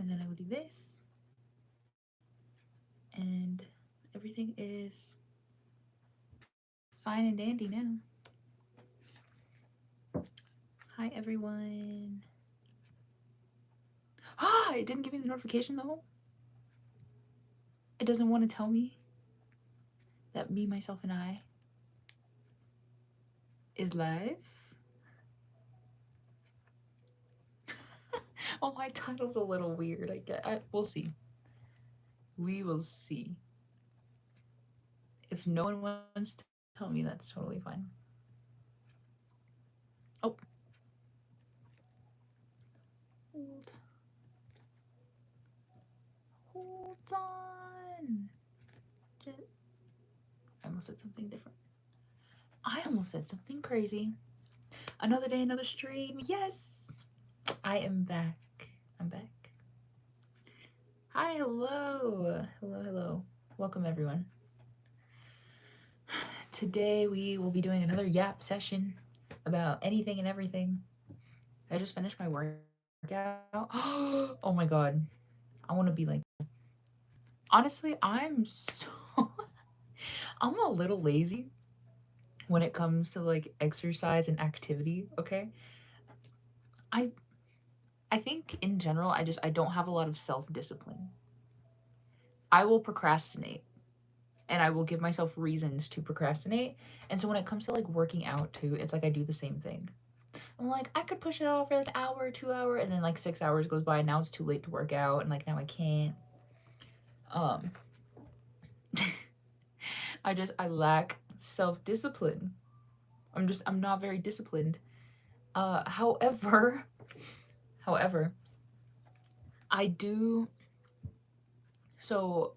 and then I will do this, and everything is fine and dandy now. Hi everyone. Ah, it didn't give me the notification though. It doesn't want to tell me that me, myself, and I is live. Oh, my title's a little weird. We'll see. We will see. If no one wants to tell me, that's totally fine. Oh. Hold on. I almost said something different. I almost said something crazy. Another day, another stream. Yes. I am back. I'm back. Hi, hello. Hello. Welcome, everyone. Today we will be doing another yap session about anything and everything. I just finished my workout. Oh my god. I want to be like... Honestly, I'm a little lazy when it comes to like exercise and activity, okay? I think in general I don't have a lot of self-discipline. I will procrastinate and I will give myself reasons to procrastinate. And so when it comes to like working out too, it's like I do the same thing. I'm like, I could push it off for like an hour, 2 hour, and then like 6 hours goes by and now it's too late to work out and like now I can't. I lack self-discipline. I'm not very disciplined. However, I do. So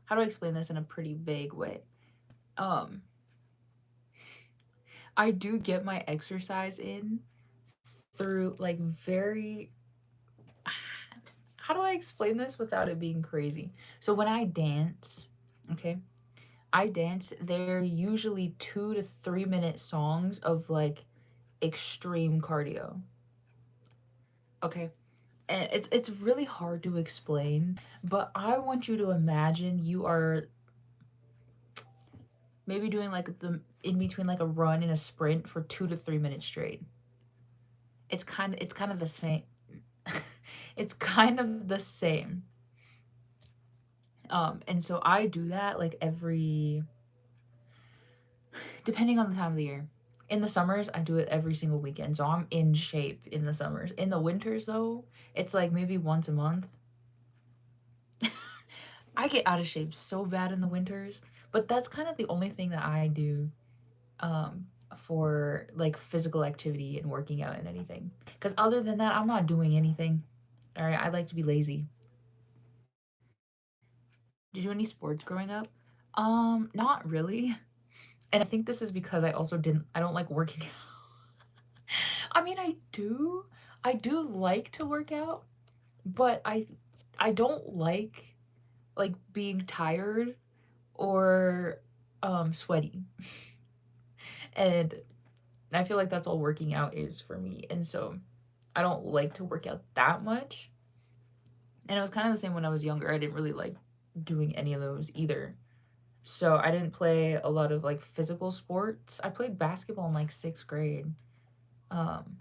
how do I explain this in a pretty vague way? I do get my exercise in through like very... How do I explain this without it being crazy? So when I dance, okay, they're usually 2 to 3 minute songs of like extreme cardio. Okay. And it's really hard to explain, but I want you to imagine you are maybe doing like the in between like a run and a sprint for 2 to 3 minutes straight. It's kind of the same. It's kind of the same. And so I do that like depending on the time of the year. In the summers, I do it every single weekend, so I'm in shape in the summers. In the winters, though, it's like maybe once a month. I get out of shape so bad in the winters, but that's kind of the only thing that I do for like physical activity and working out and anything. Because other than that, I'm not doing anything. All right, I like to be lazy. Did you do any sports growing up? Not really. And I think this is because I don't like working out. I mean, I do like to work out, but I don't like being tired or sweaty. And I feel like that's all working out is for me. And so I don't like to work out that much. And it was kind of the same when I was younger. I didn't really like doing any of those either. So I didn't play a lot of like physical sports. I played basketball in like 6th grade. Um,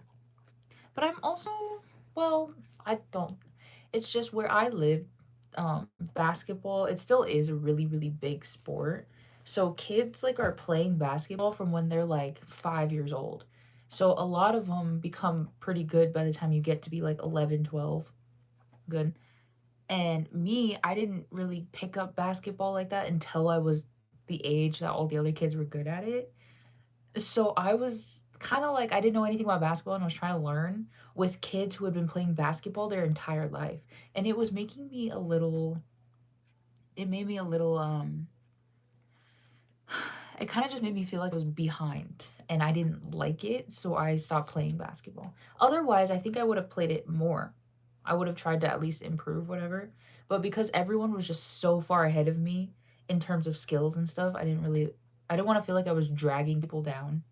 but I'm also, well, I don't. It's just where I live, basketball, it still is a really, really big sport. So kids like are playing basketball from when they're like 5 years old. So a lot of them become pretty good by the time you get to be like 11, 12. Good. And me, I didn't really pick up basketball like that until I was the age that all the other kids were good at it. So I was kind of like, I didn't know anything about basketball and I was trying to learn with kids who had been playing basketball their entire life. And it was making me a little, it made me a little, it kind of just made me feel like I was behind and I didn't like it. So I stopped playing basketball. Otherwise, I think I would have played it more. I would have tried to at least improve whatever. But because everyone was just so far ahead of me in terms of skills and stuff, I didn't want to feel like I was dragging people down.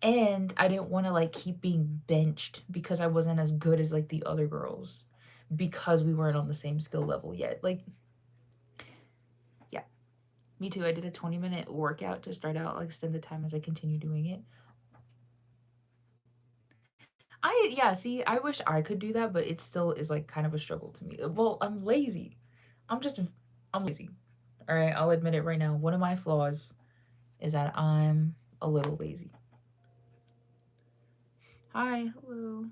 And I didn't want to like keep being benched because I wasn't as good as like the other girls because we weren't on the same skill level yet. Like, yeah, me too. I did a 20-minute workout to start out, like extend the time as I continue doing it. Yeah, see, I wish I could do that, but it still is like kind of a struggle to me. Well, I'm lazy. I'm lazy. All right, I'll admit it right now. One of my flaws is that I'm a little lazy. Hi, hello.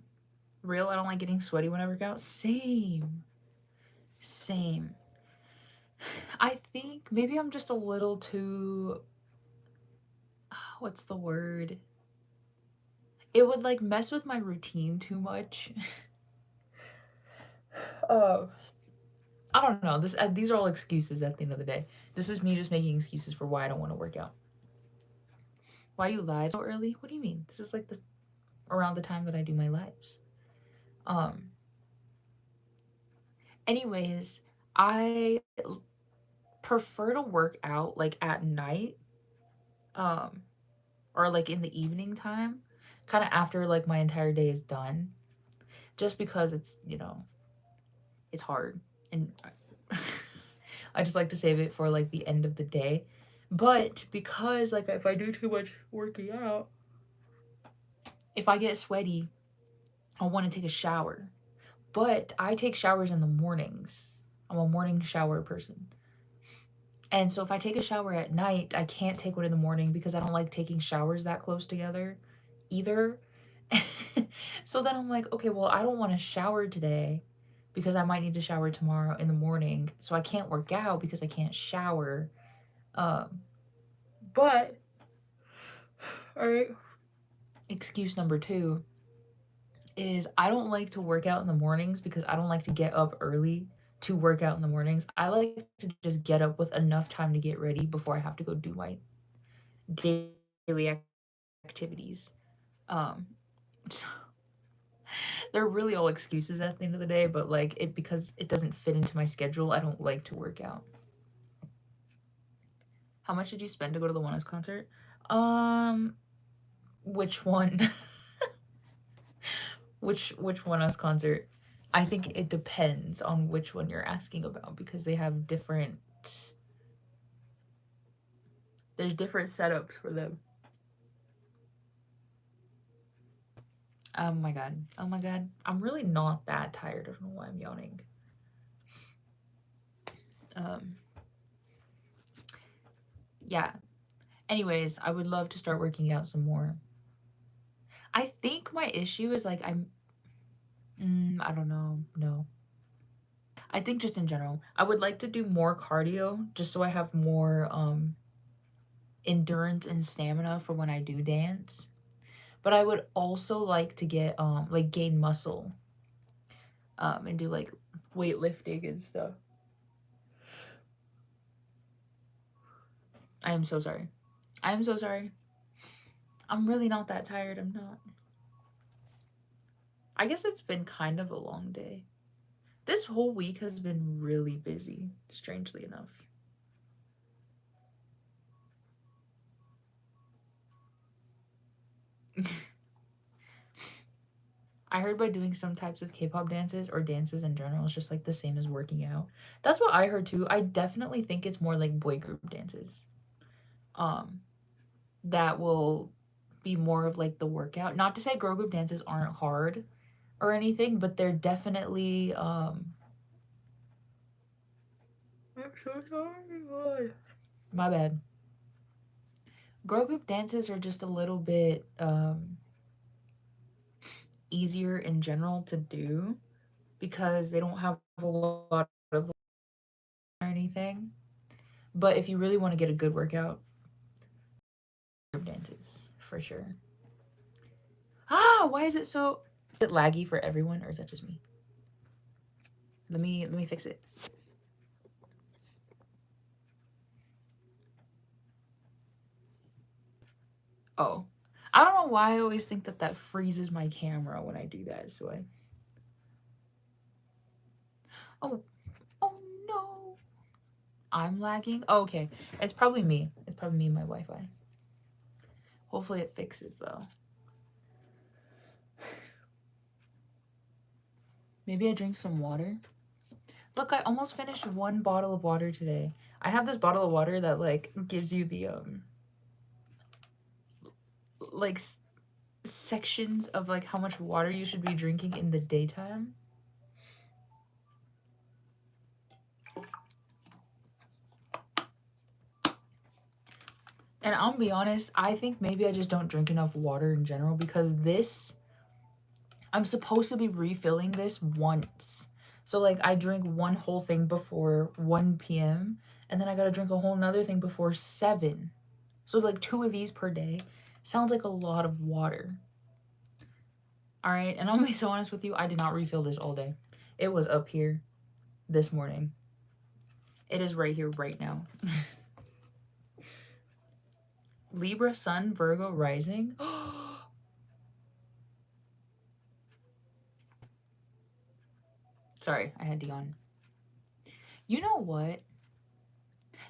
Real, I don't like getting sweaty when I work out. Same. Same. I think maybe I'm just a little too, what's the word? It would like mess with my routine too much. Oh, I don't know. These are all excuses at the end of the day. This is me just making excuses for why I don't want to work out. Why you live so early? What do you mean? This is like around the time that I do my lives. Anyways, I prefer to work out like at night, or like in the evening time, kind of after like my entire day is done, just because it's, it's hard and I just like to save it for like the end of the day. But because like if I do too much working out, if I get sweaty, I want to take a shower. But I take showers in the mornings. I'm a morning shower person. And so if I take a shower at night, I can't take one in the morning because I don't like taking showers that close together either. So then I'm like, okay, well, I don't want to shower today because I might need to shower tomorrow in the morning. So I can't work out because I can't shower. But, all right. Excuse number 2 is I don't like to work out in the mornings because I don't like to get up early to work out in the mornings. I like to just get up with enough time to get ready before I have to go do my daily activities. So they're really all excuses at the end of the day, but like because it doesn't fit into my schedule, I don't like to work out. How much did you spend to go to the ONEUS concert? Which one? which ONEUS concert? I think it depends on which one you're asking about because they have there's different setups for them. Oh my god. Oh my god. I'm really not that tired. I don't know why I'm yawning. Yeah. Anyways, I would love to start working out some more. I think my issue is like I don't know. No. I think just in general, I would like to do more cardio just so I have more endurance and stamina for when I do dance. But I would also like to get like gain muscle and do like weightlifting and stuff. I am so sorry. I am so sorry. I'm really not that tired. I'm not. I guess it's been kind of a long day. This whole week has been really busy, strangely enough. I heard by doing some types of K-pop dances or dances in general, it's just like the same as working out. That's what I heard too. I definitely think it's more like boy group dances. That will be more of like the workout. Not to say girl group dances aren't hard or anything, but they're definitely I'm so sorry. My bad. Girl group dances are just a little bit easier in general to do because they don't have a lot of or anything. But if you really want to get a good workout, group dances for sure. Why is it so laggy for everyone, or is that just me? Let me fix it. Oh, I don't know why I always think that freezes my camera when I do that. So oh, oh no, I'm lagging. Oh, okay, it's probably me. It's probably me and my Wi-Fi. Hopefully it fixes though. Maybe I drink some water. Look, I almost finished 1 bottle of water today. I have this bottle of water that like gives you the like sections of like how much water you should be drinking in the daytime. And I'll be honest, I think maybe I just don't drink enough water in general because this, I'm supposed to be refilling this once. So like I drink one whole thing before 1 p.m. and then I gotta drink a whole nother thing before 7. So like 2 of these per day sounds like a lot of water. All right, and I'll be so honest with you, I did not refill this all day. It was up here this morning. It is right here right now. Libra, Sun, Virgo, Rising. Sorry, I had to yawn. You know what?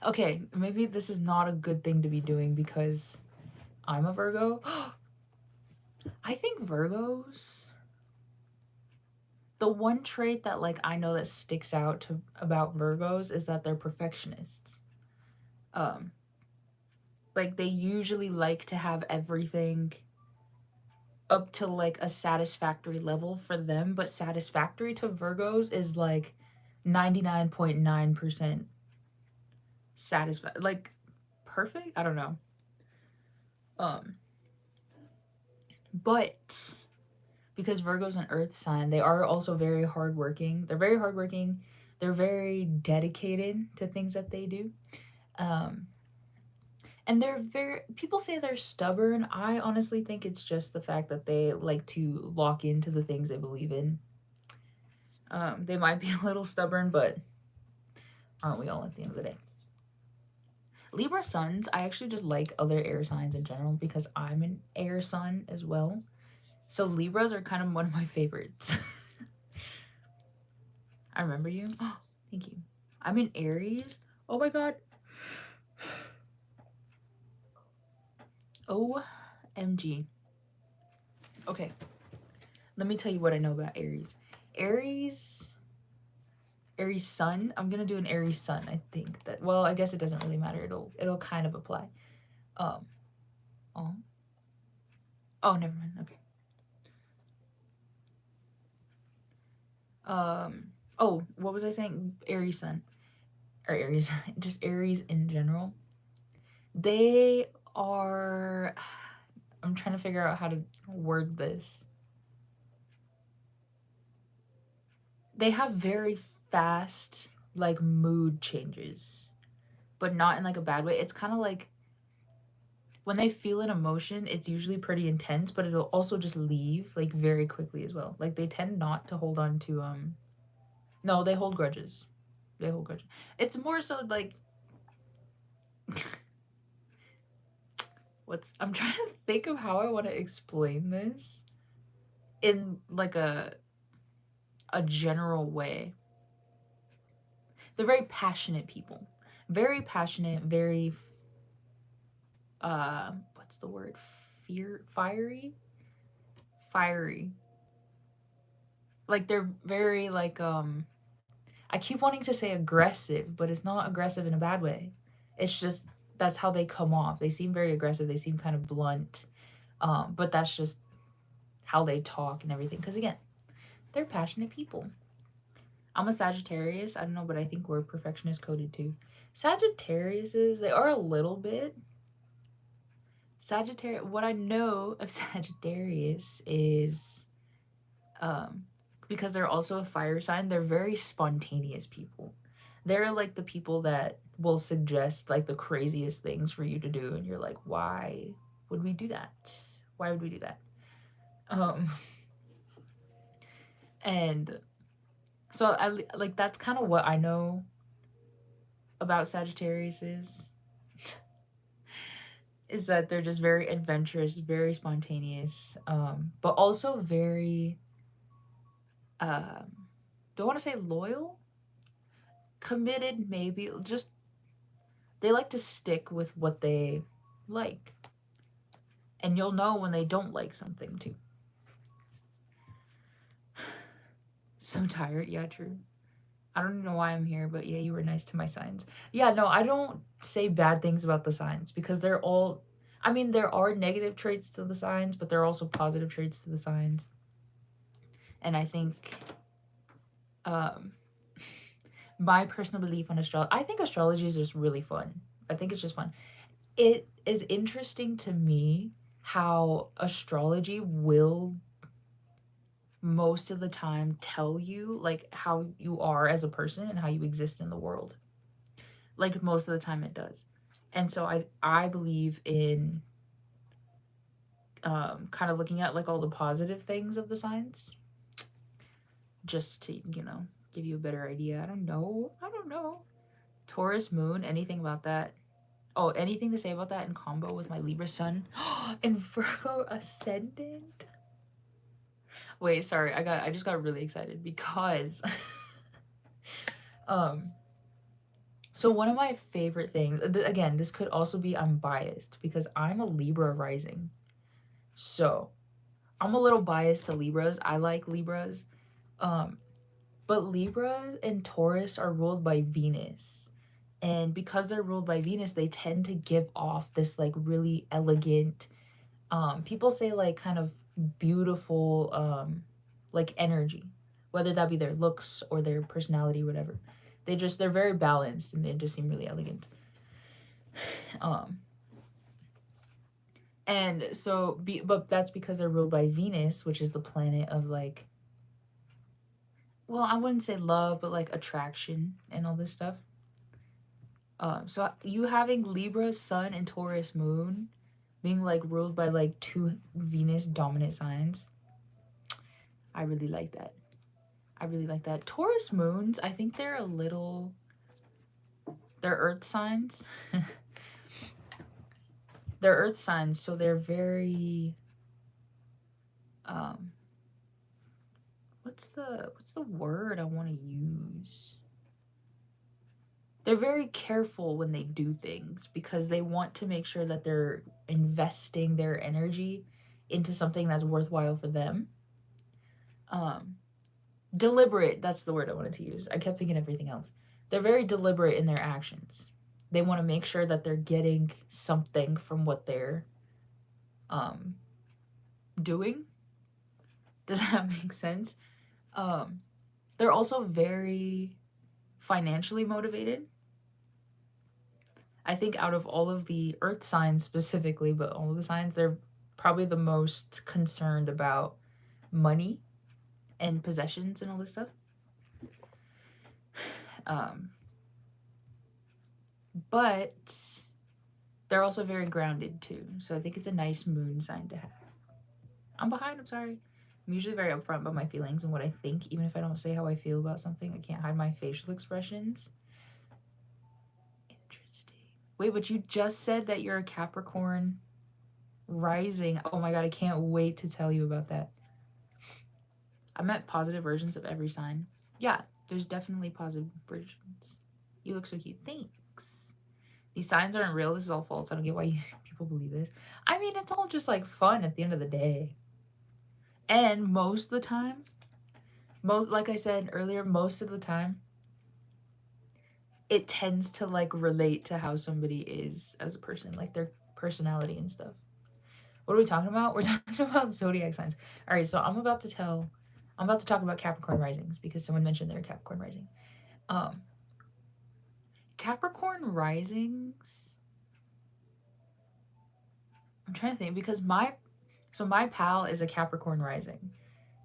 Okay, maybe this is not a good thing to be doing because I'm a Virgo. I think Virgos, the one trait that like I know that sticks out about Virgos is that they're perfectionists. Like they usually like to have everything up to like a satisfactory level for them, but satisfactory to Virgos is like 99.9% satisfied, like perfect. I don't know. But because Virgo's an earth sign, they are also very hardworking. They're very hardworking. They're very dedicated to things that they do. And they're very, people say they're stubborn. I honestly think it's just the fact that they like to lock into the things they believe in. They might be a little stubborn, but aren't we all at the end of the day? Libra suns, I actually just like other air signs in general because I'm an air sun as well. So Libras are kind of one of my favorites. I remember you. Oh, thank you. I'm in Aries. Oh my god. OMG. Okay. Let me tell you what I know about Aries. Aries sun. I'm gonna do an Aries sun. I think that. Well, I guess it doesn't really matter. It'll kind of apply. Oh. Oh, never mind. Okay. Oh, what was I saying? Aries sun. Or Aries. Just Aries in general. They are. I'm trying to figure out how to word this. They have very fast, like, mood changes, but not in like a bad way. It's kind of like when they feel an emotion, it's usually pretty intense, but it'll also just leave like very quickly as well. Like they tend not to hold on to no, they hold grudges. They hold grudges. It's more so like I'm trying to think of how I want to explain this in like a general way. They're very passionate people. Very passionate, very what's the word? Fiery? Fiery. Like they're very like I keep wanting to say aggressive, but it's not aggressive in a bad way. It's just that's how they come off. They seem very aggressive. They seem kind of blunt. But that's just how they talk and everything. Because again, they're passionate people. I'm a Sagittarius. I don't know, but I think we're perfectionist coded too. Sagittariuses, they are a little bit. Sagittarius, what I know of Sagittarius is because they're also a fire sign, they're very spontaneous people. They're like the people that will suggest like the craziest things for you to do and you're like, why would we do that? Why would we do that? And so I like that's kind of what I know about Sagittarius is that they're just very adventurous, very spontaneous, but also very don't want to say loyal, committed, maybe. Just they like to stick with what they like, and you'll know when they don't like something too. So tired. Yeah, true. I don't know why I'm here, but yeah, you were nice to my signs. Yeah, no, I don't say bad things about the signs because they're all, I mean, there are negative traits to the signs, but there are also positive traits to the signs. And I think um my personal belief on astrology, I think astrology is just really fun. I think it's just fun. It is interesting to me how astrology will most of the time tell you like how you are as a person and how you exist in the world. Like most of the time it does. And so I believe in kind of looking at like all the positive things of the signs just to, give you a better idea. I don't know. I don't know. Taurus moon, anything about that? Oh, anything to say about that in combo with my Libra sun and Virgo ascendant? Wait, sorry. I just got really excited because um so one of my favorite things, again, this could also be I'm biased because I'm a Libra rising. So, I'm a little biased to Libras. I like Libras. Um but Libra and Taurus are ruled by Venus. And because they're ruled by Venus, they tend to give off this like really elegant, people say like kind of beautiful like energy, whether that be their looks or their personality, whatever. They're very balanced and they just seem really elegant. Um and so but that's because they're ruled by Venus, which is the planet of like, well, I wouldn't say love, but like attraction and all this stuff. So you having Libra sun and Taurus moon being like ruled by like two Venus dominant signs, I really like that. I really like that. Taurus moons, I think they're a little, they're earth signs. They're earth signs, so they're very um what's the word I want to use? They're very careful when they do things because they want to make sure that they're investing their energy into something that's worthwhile for them. Um, Deliberate, that's the word I wanted to use. I kept thinking everything else. They're very deliberate in their actions. They want to make sure that they're getting something from what they're um, doing. Does that make sense? Um, they're also very financially motivated. I think out of all of the earth signs specifically, but all of the signs, they're probably the most concerned about money and possessions and all this stuff. Um, but they're also very grounded too. So I think it's a nice moon sign to have. I'm behind, I'm sorry. I'm usually very upfront about my feelings and what I think, even if I don't say how I feel about something. I can't hide my facial expressions. Interesting. Wait, but you just said that you're a Capricorn rising. Oh my god, I can't wait to tell you about that. I met positive versions of every sign. Yeah, there's definitely positive versions. You look so cute. Thanks. These signs aren't real. This is all false. I don't get why people believe this. I mean, it's all just like fun at the end of the day. And most of the time, like I said earlier, most of the time, it tends to like relate to how somebody is as a person, like their personality and stuff. What are we talking about? We're talking about zodiac signs. All right, so I'm about to talk about Capricorn risings because someone mentioned they're Capricorn rising. Capricorn risings, I'm trying to think because my pal is a Capricorn rising,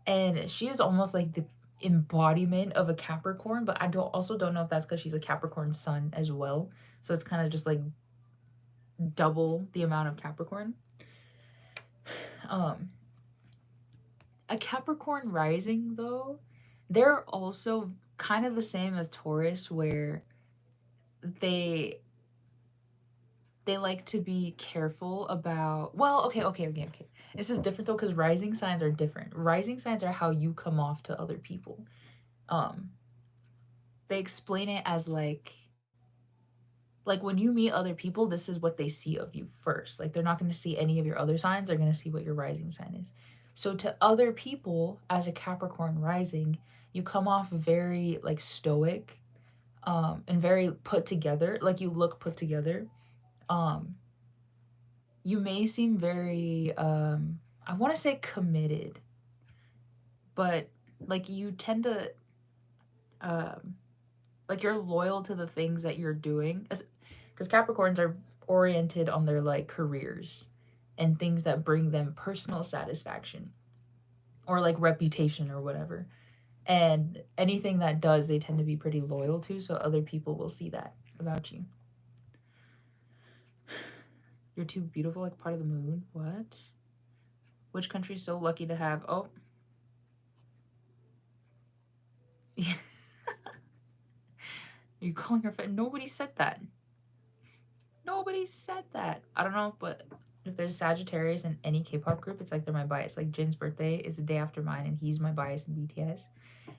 and she is almost like the embodiment of a Capricorn, but I don't know if that's because she's a Capricorn sun as well. So it's kind of just like double the amount of Capricorn. A Capricorn rising though, they're also kind of the same as Taurus where they like to be careful about, well, okay. This is different though because rising signs are different. Rising signs are how you come off to other people. They explain it as like when you meet other people, this is what they see of you first. Like they're not going to see any of your other signs, they're going to see what your rising sign is. So to other people as a Capricorn rising, you come off very like stoic, and very put together, like you look put together. Um, you may seem very, I want to say committed, but like you tend to, um, like you're loyal to the things that you're doing, because Capricorns are oriented on their like careers and things that bring them personal satisfaction or like reputation or whatever. And anything that does, they tend to be pretty loyal to, so other people will see that about you. You're too beautiful, like part of the moon. What? Which country's so lucky to have? Oh. Yeah. Are you calling her fat? Nobody said that. Nobody said that. I don't know, but if there's Sagittarius in any K-pop group, it's like they're my bias. Like Jin's birthday is the day after mine, and he's my bias in BTS.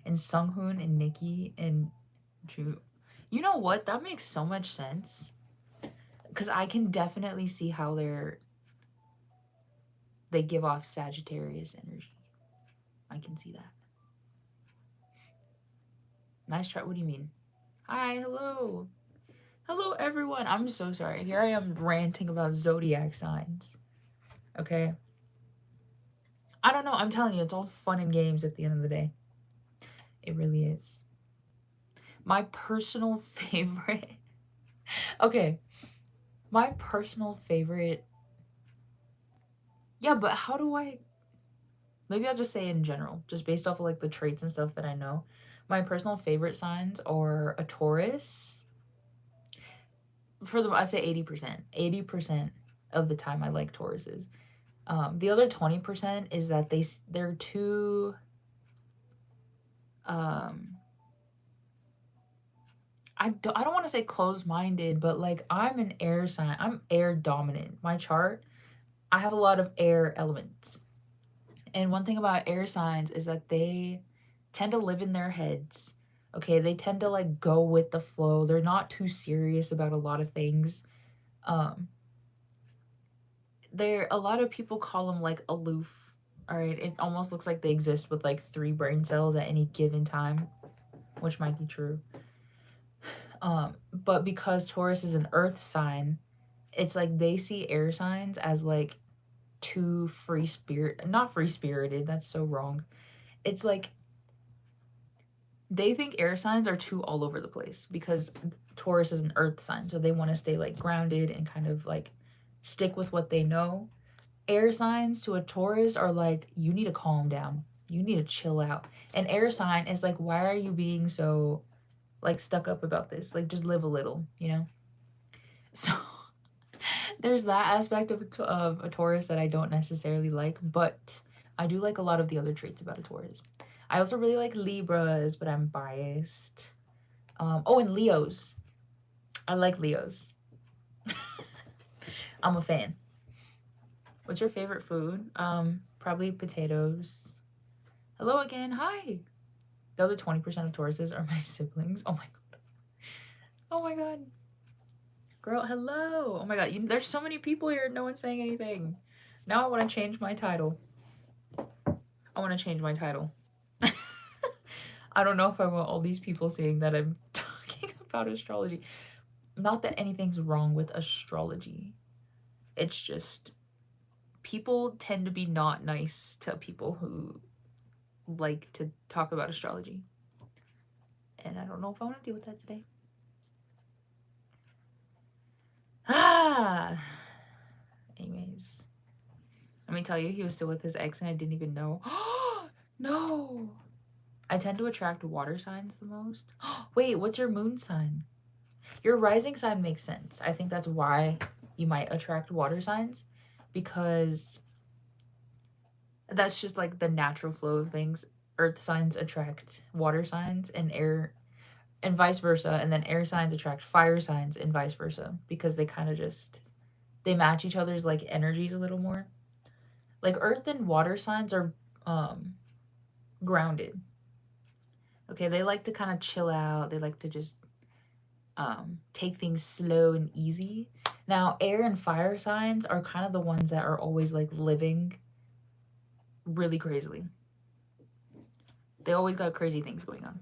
And Sunghoon and Nikki and Ju. You know what? That makes so much sense. Because I can definitely see how they give off Sagittarius energy. I can see that. Nice try. What do you mean? Hi, hello. Hello, everyone. I'm so sorry. Here I am ranting about zodiac signs. Okay? I don't know. I'm telling you, it's all fun and games at the end of the day. It really is. My personal favorite... Okay. My personal favorite... Yeah, but how do I... Maybe I'll just say in general, just based off of like the traits and stuff that I know. My personal favorite signs are a Taurus. For the, I say 80%. 80% of the time I like Tauruses. The other 20% is that they're too... I don't want to say closed-minded, but like I'm an air sign. I'm air dominant. My chart, I have a lot of air elements. And one thing about air signs is that they tend to live in their heads. Okay, they tend to like go with the flow. They're not too serious about a lot of things. A lot of people call them like aloof. All right, it almost looks like they exist with like 3 brain cells at any given time, which might be true. But because Taurus is an earth sign, it's like they see air signs as like too not free spirited, that's so wrong. It's like they think air signs are too all over the place because Taurus is an earth sign, so they want to stay like grounded and kind of like stick with what they know. Air signs to a Taurus are like, you need to calm down, you need to chill out. An air sign is like, why are you being so like stuck up about this? Like, just live a little, you know? So there's that aspect of a Taurus that I don't necessarily like, but I do like a lot of the other traits about a Taurus. I also really like Libras, but I'm biased. Oh, and Leos. I like Leos. I'm a fan. What's your favorite food? Probably potatoes. Hello again. Hi. The other 20% of Tauruses are my siblings. Oh my god. Oh my god. Girl, hello. Oh my god. There's so many people here. No one's saying anything. Now I want to change my title. I want to change my title. I don't know if I want all these people saying that I'm talking about astrology. Not that anything's wrong with astrology. It's just people tend to be not nice to people who like to talk about astrology. And I don't know if I want to deal with that today. Anyways. Let me tell you, he was still with his ex and I didn't even know. No! I tend to attract water signs the most. Wait, what's your moon sign? Your rising sign makes sense. I think that's why you might attract water signs, because that's just like the natural flow of things. Earth signs attract water signs and air, and vice versa, and then air signs attract fire signs and vice versa, because they kind of just, they match each other's like energies a little more. Like earth and water signs are grounded. Okay, they like to kind of chill out. They like to just take things slow and easy. Now, air and fire signs are kind of the ones that are always like living really crazily. They always got crazy things going on.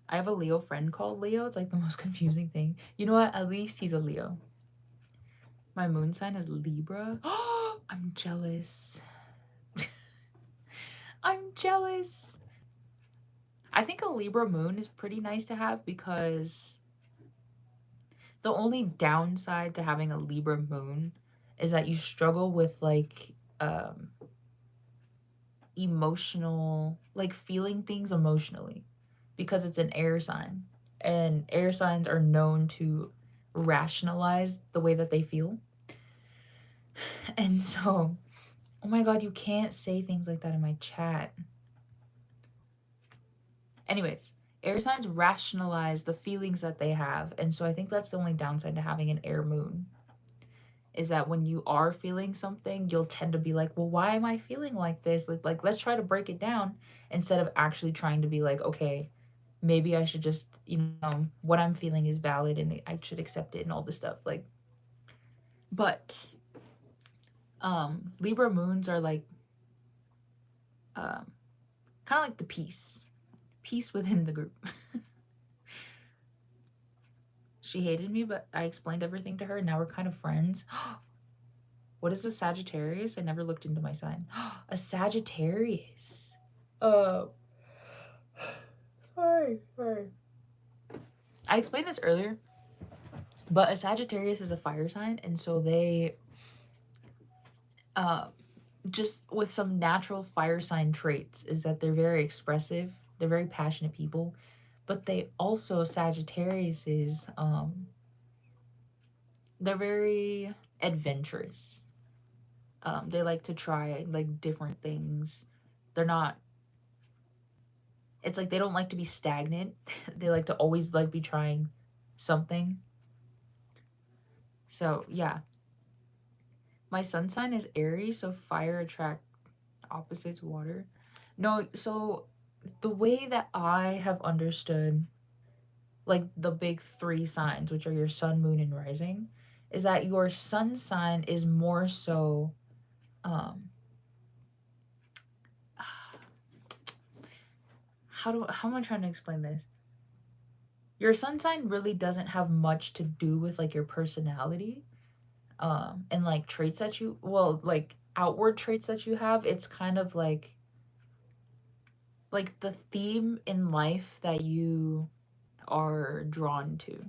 I have a Leo friend called Leo. It's like the most confusing thing. You know what? At least he's a Leo. My moon sign is Libra. I'm jealous. I'm jealous. I think a Libra moon is pretty nice to have because the only downside to having a Libra moon is that you struggle with like emotional, like feeling things emotionally because it's an air sign. And air signs are known to rationalize the way that they feel. And so, oh my god, you can't say things like that in my chat. Anyways, air signs rationalize the feelings that they have. And so I think that's the only downside to having an air moon. Is that when you are feeling something, you'll tend to be like, well, why am I feeling like this? Like let's try to break it down instead of actually trying to be like, okay, maybe I should just, what I'm feeling is valid and I should accept it and all this stuff. Like, but Libra moons are like kind of like the peace within the group. She hated me, but I explained everything to her and now we're kind of friends. What is a Sagittarius? I never looked into my sign. A Sagittarius. Sorry. I explained this earlier, but a Sagittarius is a fire sign, and so they, just with some natural fire sign traits, is that they're very expressive, they're very passionate people, but they also, Sagittarius is, they're very adventurous. They like to try like different things. They're not, it's like they don't like to be stagnant. They like to always like be trying something. So yeah. My sun sign is Aries, so fire attract opposites water. No, so the way that I have understood like the big three signs, which are your sun, moon, and rising, is that your sun sign is more so how am I trying to explain this? Your sun sign really doesn't have much to do with like your personality and like traits that you, well, like outward traits that you have. It's kind of like the theme in life that you are drawn to.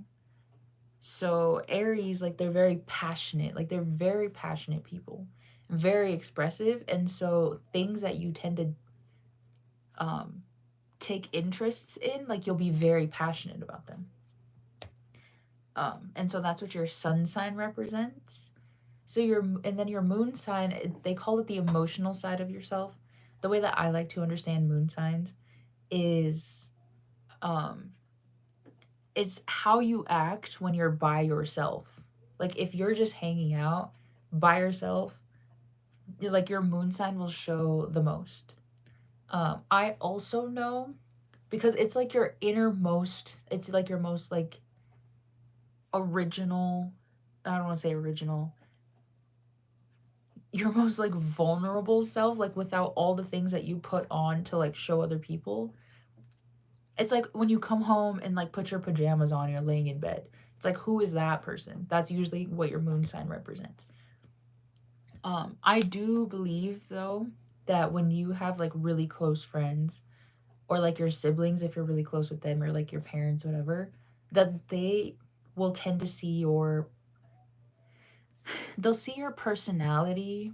So Aries, like they're very passionate, like they're very passionate people, very expressive, and so things that you tend to take interests in, like you'll be very passionate about them. And so that's what your sun sign represents. So and then your moon sign, they call it the emotional side of yourself. The way that I like to understand moon signs is it's how you act when you're by yourself. Like if you're just hanging out by yourself, like your moon sign will show the most. I also know because it's like your innermost, it's like your most like original, I don't want to say original, your most like vulnerable self, like without all the things that you put on to like show other people. It's like when you come home and like put your pajamas on, you're laying in bed. It's like, who is that person? That's usually what your moon sign represents. I do believe though that when you have like really close friends or like your siblings, if you're really close with them, or like your parents, whatever, that they will tend to see they'll see your personality.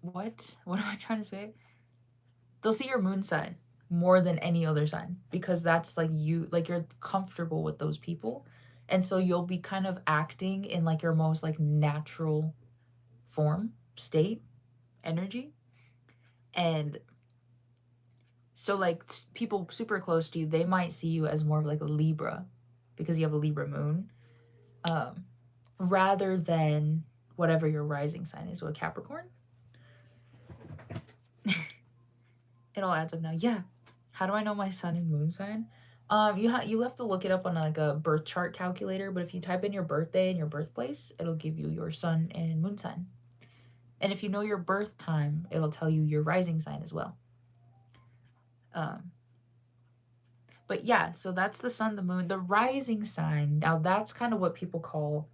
What am I trying to say? They'll see your moon sign more than any other sign because that's like you, like you're comfortable with those people. And so you'll be kind of acting in like your most like natural form, state, energy. And so like people super close to you, they might see you as more of like a Libra because you have a Libra moon, rather than whatever your rising sign is, what, Capricorn? It all adds up now. Yeah. How do I know my sun and moon sign? You have to look it up on like a birth chart calculator, but if you type in your birthday and your birthplace, it'll give you your sun and moon sign. And if you know your birth time, it'll tell you your rising sign as well. But yeah, so that's the sun, the moon, the rising sign. Now that's kind of what people call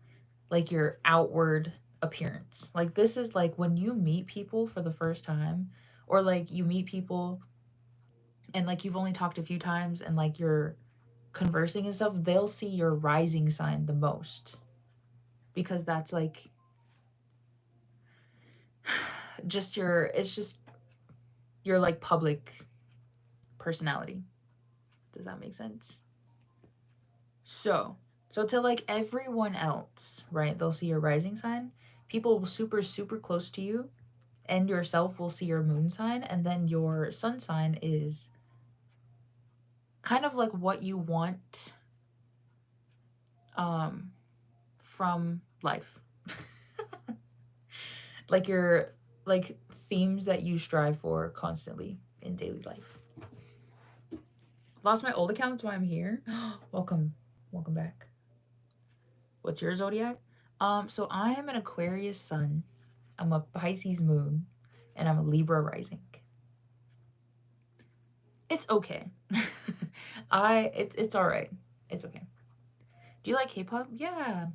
like your outward appearance. Like this is like when you meet people for the first time, or like you meet people and like you've only talked a few times and like you're conversing and stuff, they'll see your rising sign the most. Because that's like just it's just your like public personality. Does that make sense? So to like everyone else, right? They'll see your rising sign. People super, super close to you and yourself will see your moon sign. And then your sun sign is kind of like what you want from life. Like your like themes that you strive for constantly in daily life. Lost my old account, that's why I'm here. Welcome back. What's your zodiac? So I am an Aquarius sun, I'm a Pisces moon, and I'm a Libra rising. It's okay. It's all right. It's okay. Do you like K-pop? Yeah.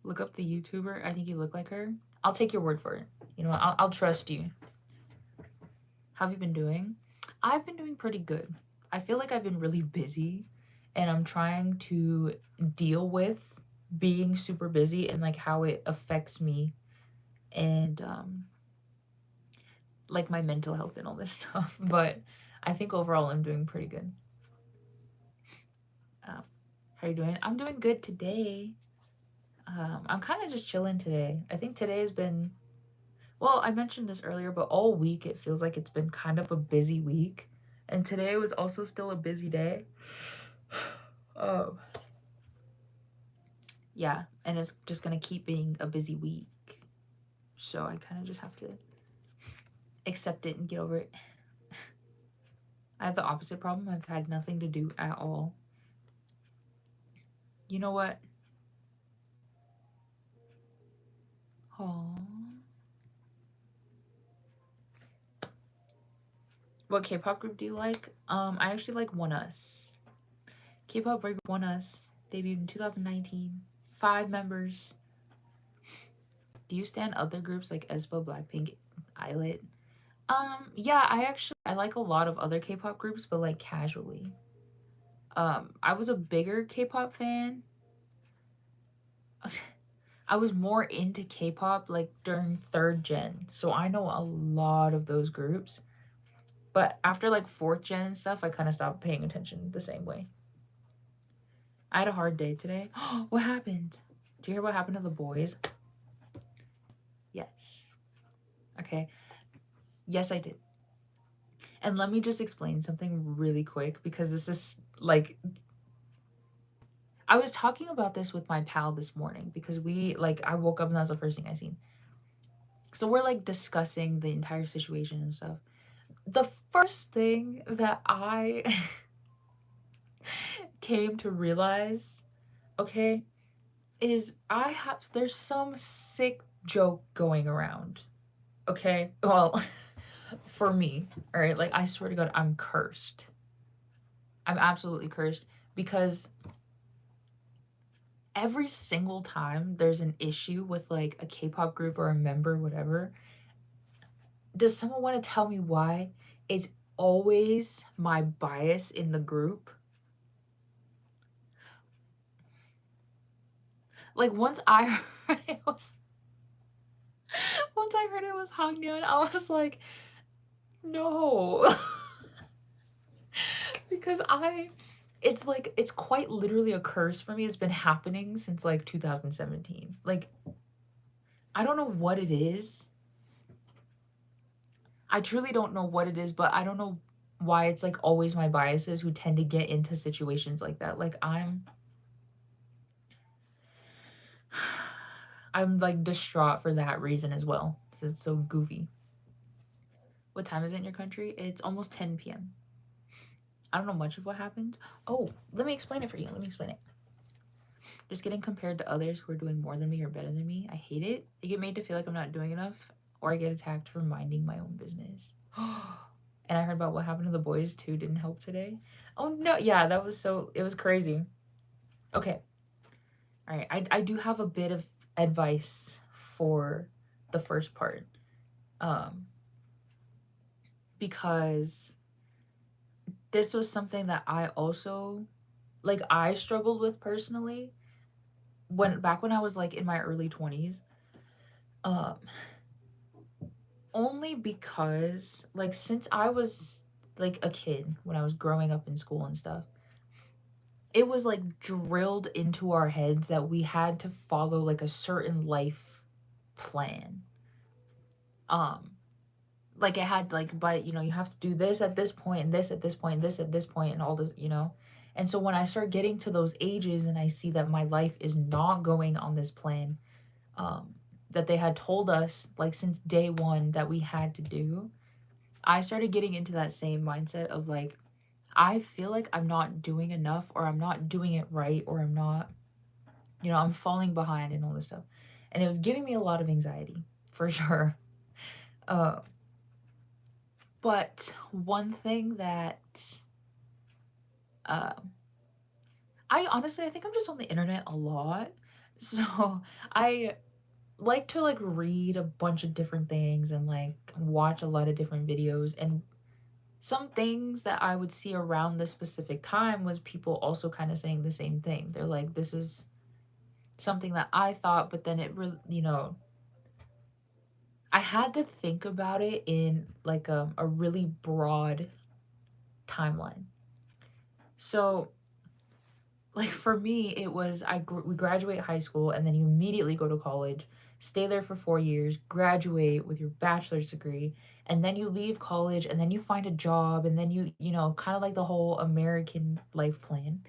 Look up the YouTuber. I think you look like her. I'll take your word for it. You know what? I'll trust you. How have you been doing? I've been doing pretty good. I feel like I've been really busy and I'm trying to deal with being super busy and like how it affects me and like my mental health and all this stuff. But I think overall I'm doing pretty good. How are you doing? I'm doing good today. I'm kind of just chilling today. I think today has been, well, I mentioned this earlier, but all week it feels like it's been kind of a busy week. And today was also still a busy day. Oh. Yeah, and it's just gonna keep being a busy week. So I kind of just have to accept it and get over it. I have the opposite problem. I've had nothing to do at all. You know what? Aww. What K-pop group do you like? I actually like ONEUS. K-pop group ONEUS debuted in 2019. 5 members. Do you stand other groups like aespa, Blackpink, Islet? Yeah, I like a lot of other K-pop groups, but like casually. I was a bigger K-pop fan. I was more into K-pop like during 3rd gen, so I know a lot of those groups. But after like 4th gen and stuff, I kind of stopped paying attention the same way. I had a hard day today. What happened? Do you hear what happened to the boys? Yes. Okay. Yes, I did. And let me just explain something really quick because this is like, I was talking about this with my pal this morning because I woke up and that was the first thing I seen. So we're like discussing the entire situation and stuff. The first thing that I came to realize, okay, is there's some sick joke going around. Okay? Well, for me, all right? Like I swear to God, I'm cursed. I'm absolutely cursed because every single time there's an issue with like a K-pop group or a member, whatever, does someone want to tell me why it's always my bias in the group? Like once I heard it was Hongyeon, I was like, no. Because it's quite literally a curse for me. It's been happening since like 2017. Like I don't know what it is. I truly don't know what it is, but I don't know why it's like always my biases who tend to get into situations like that. Like I'm like distraught for that reason as well. Because it's so goofy. What time is it in your country? It's almost 10 p.m. I don't know much of what happened. Oh, let me explain it for you. Let me explain it. Just getting compared to others who are doing more than me or better than me. I hate it. I get made to feel like I'm not doing enough, or I get attacked for minding my own business. And I heard about what happened to the boys too. Didn't help today. Oh no, yeah, that was so, it was crazy. Okay. All right. I do have a bit of advice for the first part. Um, because this was something that I also, like, I struggled with personally when I was like in my early 20s. Um, Only because, like, since I was like a kid when I was growing up in school and stuff, it was like drilled into our heads that we had to follow like a certain life plan. Um, like it had like, but you have to do this at this point and this at this point, this at this point, and all this. And so when I start getting to those ages and I see that my life is not going on this plan, um, that they had told us like since day one that we had to do, I started getting into that same mindset of like, I feel like I'm not doing enough, or I'm not doing it right, or I'm not, I'm falling behind and all this stuff. And it was giving me a lot of anxiety for sure. Uh, but one thing that uh, I think I'm just on the internet a lot. So I like to like read a bunch of different things and like watch a lot of different videos, and some things that I would see around this specific time was people also kind of saying the same thing. They're like, this is something that I thought, but then it really, I had to think about it in like a really broad timeline. So, like for me, it was we graduate high school and then you immediately go to college, stay there for 4 years, graduate with your bachelor's degree, and then you leave college and then you find a job, and then kind of like the whole American life plan.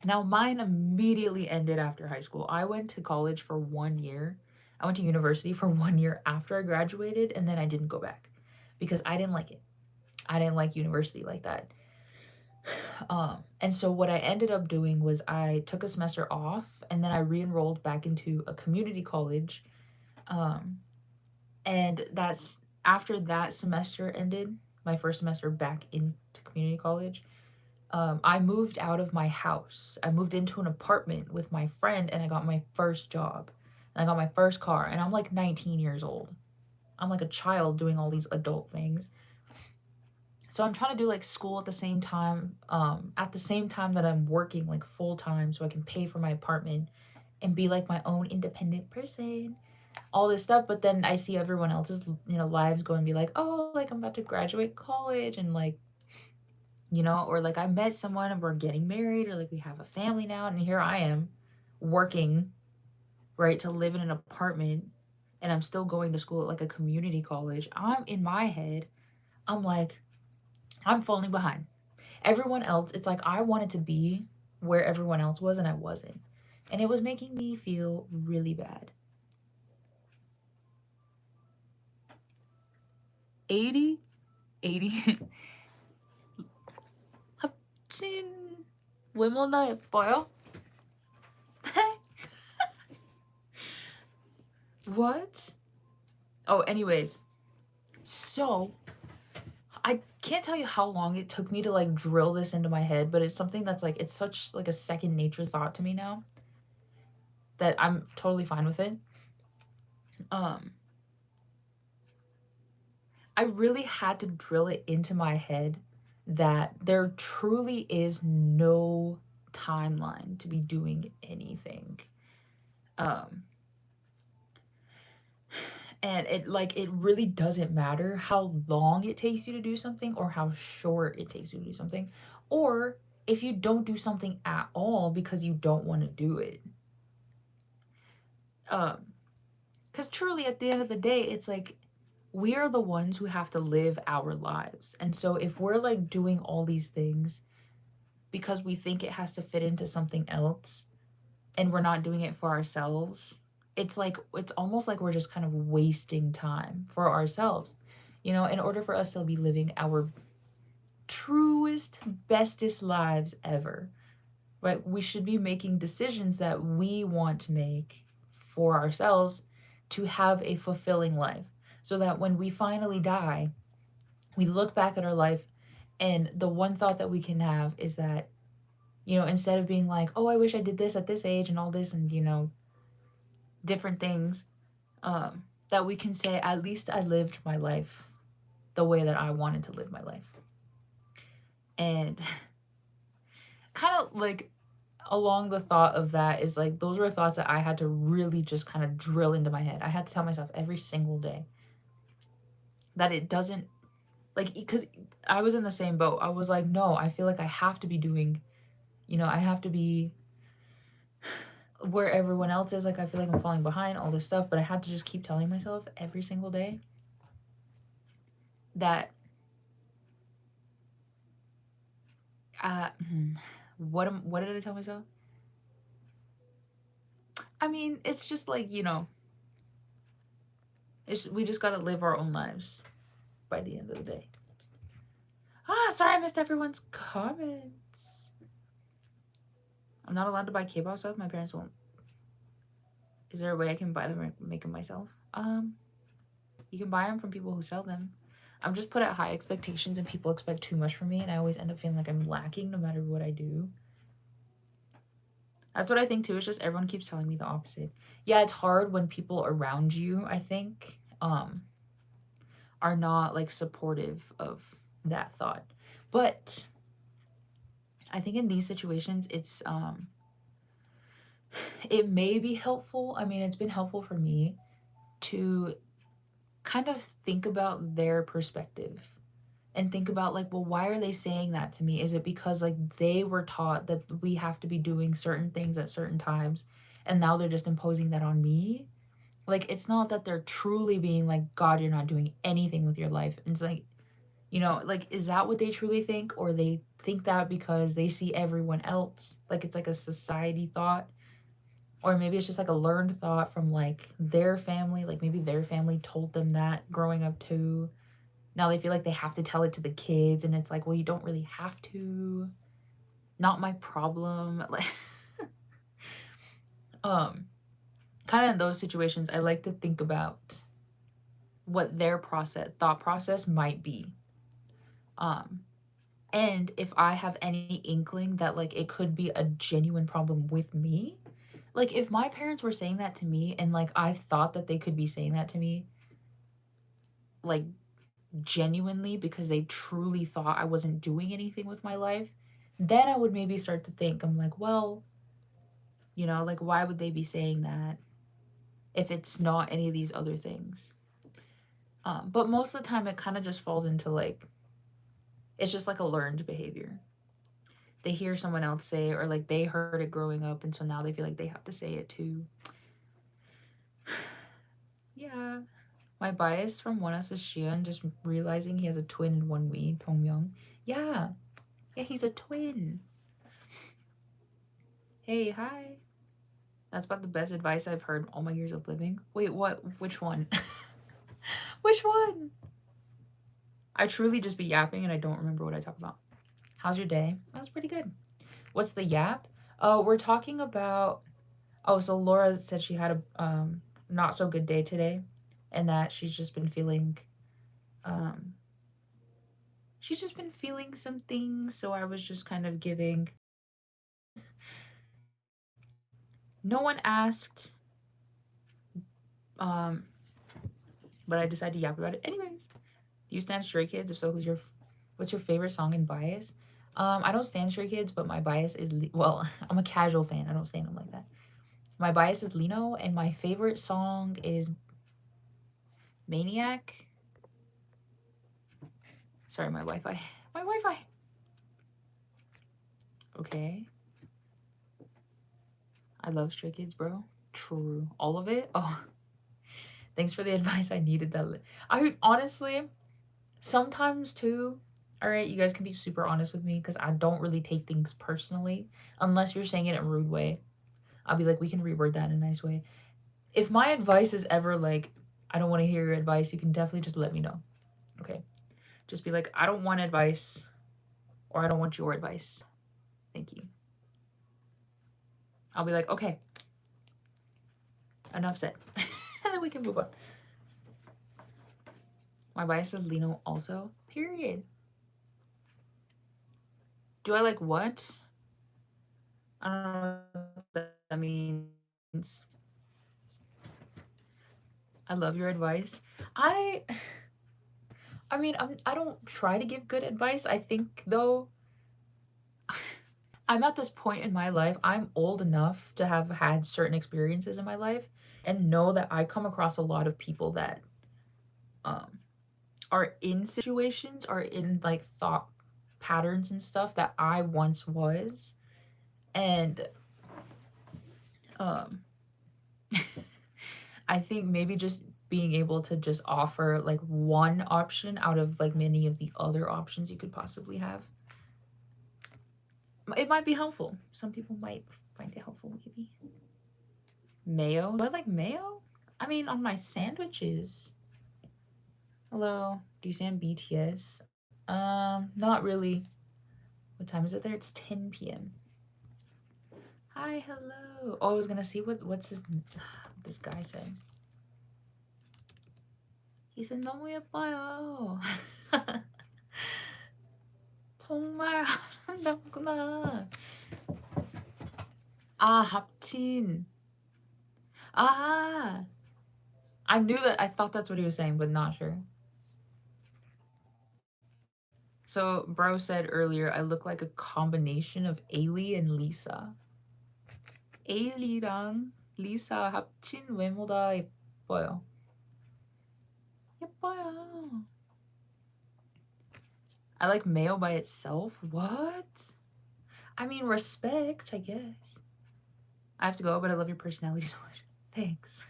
Now, mine immediately ended after high school. I went to college for 1 year. I went to university for 1 year after I graduated, and then I didn't go back because I didn't like it. I didn't like university like that. And so what I ended up doing was I took a semester off, and then I re-enrolled back into a community college. Um, and that's after that semester ended, my first semester back into community college. I moved out of my house. I moved into an apartment with my friend, and I got my first job. And I got my first car, and I'm like 19 years old. I'm like a child doing all these adult things. So I'm trying to do like school at the same time that I'm working like full time so I can pay for my apartment and be like my own independent person. All this stuff, but then I see everyone else's, lives go and be like, "Oh, like I'm about to graduate college and like or like I met someone and we're getting married, or like we have a family now, and here I am working, right, to live in an apartment, and I'm still going to school at like a community college." I'm in my head, I'm like, I'm falling behind. Everyone else, it's like I wanted to be where everyone else was and I wasn't. And it was making me feel really bad. 80, 80. 합친 외모나 예뻐요? What? Oh, anyways. So, I can't tell you how long it took me to like drill this into my head, but it's something that's like it's such like a second nature thought to me now that I'm totally fine with it. Um I really had to drill it into my head that there truly is no timeline to be doing anything. Um and it really doesn't matter how long it takes you to do something or how short it takes you to do something, or if you don't do something at all because you don't want to do it. Because truly at the end of the day, it's like we are the ones who have to live our lives. And so if we're like doing all these things because we think it has to fit into something else and we're not doing it for ourselves, it's like it's almost like we're just kind of wasting time for ourselves. In order for us to be living our truest, bestest lives ever, right? We should be making decisions that we want to make for ourselves to have a fulfilling life. So that when we finally die, we look back at our life and the one thought that we can have is that, instead of being like, oh, I wish I did this at this age and all this and, different things, that we can say, at least I lived my life the way that I wanted to live my life. And kind of like along the thought of that is like, those were thoughts that I had to really just kind of drill into my head. I had to tell myself every single day that it doesn't, like, because I was in the same boat. I was like, no, I feel like I have to be doing, I have to be where everyone else is. Like, I feel like I'm falling behind, all this stuff. But I had to just keep telling myself every single day that, uh, what did I tell myself? I mean, it's just like, we just gotta live our own lives by the end of the day. Sorry, I missed everyone's comments. I'm not allowed to buy K-pop stuff. My parents won't. Is there a way I can buy them or make them myself? You can buy them from people who sell them. I'm just put at high expectations and people expect too much from me, and I always end up feeling like I'm lacking no matter what I do. That's what I think too. It's just everyone keeps telling me the opposite. Yeah, it's hard when people around you, I think, are not like supportive of that thought. But I think in these situations, it may be helpful. I mean, it's been helpful for me to kind of think about their perspective and think about like, well, why are they saying that to me? Is it because like they were taught that we have to be doing certain things at certain times and now they're just imposing that on me? Like, it's not that they're truly being like, God, you're not doing anything with your life. And it's like, like, is that what they truly think? Or they think that because they see everyone else? Like, it's like a society thought. Or maybe it's just like a learned thought from like their family. Like, maybe their family told them that growing up too. Now they feel like they have to tell it to the kids. And it's like, well, you don't really have to. Not my problem. Like, kind of in those situations, I like to think about what their thought process might be. And if I have any inkling that like it could be a genuine problem with me, like if my parents were saying that to me and like I thought that they could be saying that to me like genuinely because they truly thought I wasn't doing anything with my life, then I would maybe start to think, I'm like, well, like why would they be saying that if it's not any of these other things? But most of the time it kind of just falls into like, it's just like a learned behavior. They hear someone else say it, or like they heard it growing up and so now they feel like they have to say it too. Yeah. My bias from One Us is Xian just realizing he has a twin in one we, Tong Myung. Yeah. Yeah, he's a twin. Hey, hi. That's about the best advice I've heard all my years of living. Wait, what? Which one? Which one? I truly just be yapping and I don't remember what I talk about. How's your day? That's pretty good. What's the yap? Oh, we're talking about. Oh, so Laura said she had a not so good day today, and that she's just been feeling um some things. So I was just kind of giving. No one asked, um, but I decided to yap about it anyways. Do you stand Stray Kids? If so, what's your favorite song in Bias? I don't stand Stray Kids, but my bias is well, I'm a casual fan. I don't stand them like that. My bias is Lino, and my favorite song is Maniac. Sorry, my Wi-Fi. My Wi-Fi. Okay. I love Stray Kids, bro. True. All of it? Oh. Thanks for the advice. I needed that. I honestly, sometimes too, all right, you guys can be super honest with me because I don't really take things personally unless you're saying it in a rude way. I'll be like, we can reword that in a nice way. If my advice is ever like, I don't want to hear your advice, you can definitely just let me know. Okay. Just be like, I don't want advice or I don't want your advice. Thank you. I'll be like, okay, enough said. And then we can move on. My bias is Lino also. Period. Do I like what? I don't know what that means. I love your advice. I mean, I don't try to give good advice. I think though I'm at this point in my life, I'm old enough to have had certain experiences in my life and know that I come across a lot of people that um are in situations or in like thought patterns and stuff that I once was. And um I think maybe just being able to just offer like one option out of like many of the other options you could possibly have. It might be helpful. Some people might find it helpful, maybe. Mayo? Do I like mayo? I mean, on my sandwiches. Hello, do you stand BTS? Not really. What time is it there? It's 10 p.m. Hi, hello. Oh, I was gonna see what's this guy said. He said 너무 예뻐요. 정말 아름답구나. 아, 합친. Ah, I knew that. I thought that's what he was saying, but not sure. So, bro said earlier, I look like a combination of Ailey and Lisa. Ailey랑 Lisa 합친 외모다 예뻐요. 예뻐요. I like mayo by itself? What? I mean, respect, I guess. I have to go, but I love your personality so much. Thanks.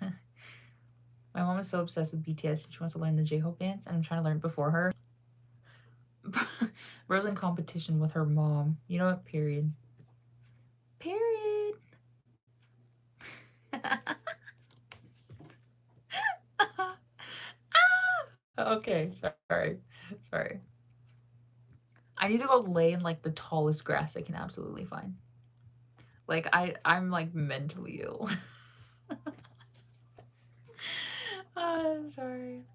My mom is so obsessed with BTS and she wants to learn the J-Hope dance, and I'm trying to learn it before her. Rose in competition with her mom. You know what? Period. Period. Okay, sorry. I need to go lay in like the tallest grass I can absolutely find. Like I'm like mentally ill. Sorry.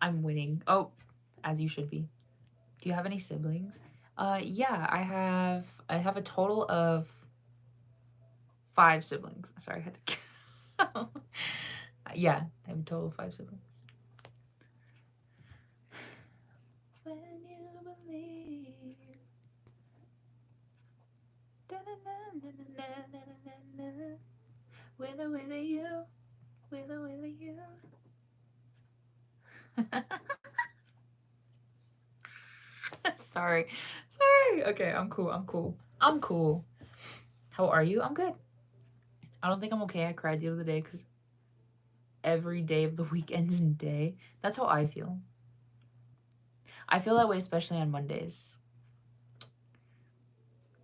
I'm winning. Oh, as you should be. Do you have any siblings? Yeah, I have a total of 5 siblings. Sorry, I had to count. Yeah, I have a total of 5 siblings. When you believe. With you. With you. Sorry. Okay, I'm cool. How are you? I'm good. I don't think I'm okay. I cried the other day because every day of the week ends in day. That's how I feel. I feel that way especially on Mondays.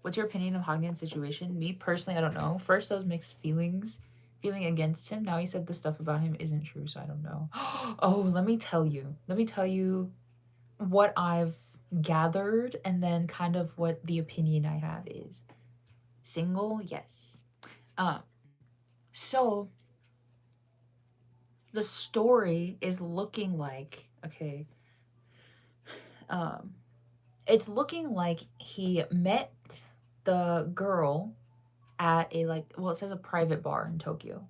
What's your opinion of Hagne's situation? Me personally, I don't know. First, I was mixed feeling against him. Now he said the stuff about him isn't true, so I don't know. Oh, let me tell you what I've gathered and then kind of what the opinion I have is. Single, yes. So the story is looking like, okay, it's looking like he met the girl at a like, well, it says a private bar in Tokyo.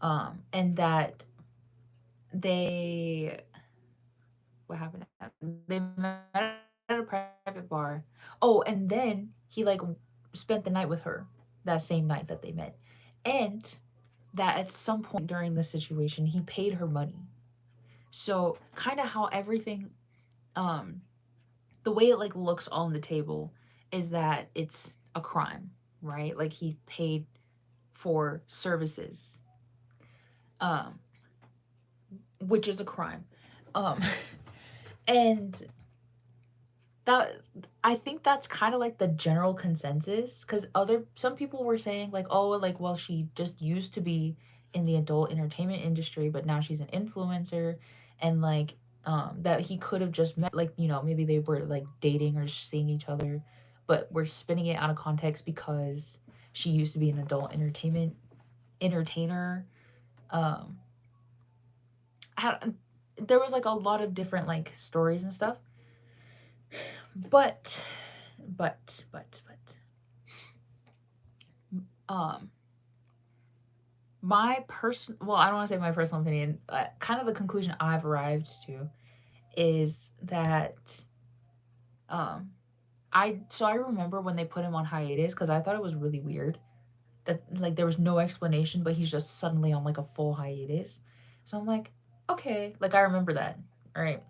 And that they what happened? They met at a private bar. Oh, and then he like spent the night with her that same night that they met. And that at some point during the situation he paid her money. So kind of how everything the way it like looks on the table is that it's a crime, right? Like he paid for services. Which is a crime. And that I think that's kind of like the general consensus because some people were saying like, oh, like, well, she just used to be in the adult entertainment industry, but now she's an influencer, and like that he could have just met, like, maybe they were like dating or just seeing each other but we're spinning it out of context because she used to be an adult entertainer. Um, there was like a lot of different like stories and stuff. But, um, I don't want to say my personal opinion. Kind of the conclusion I've arrived to is that, um, I remember when they put him on hiatus because I thought it was really weird that like there was no explanation, but he's just suddenly on like a full hiatus. So I'm like, okay, like I remember that, right?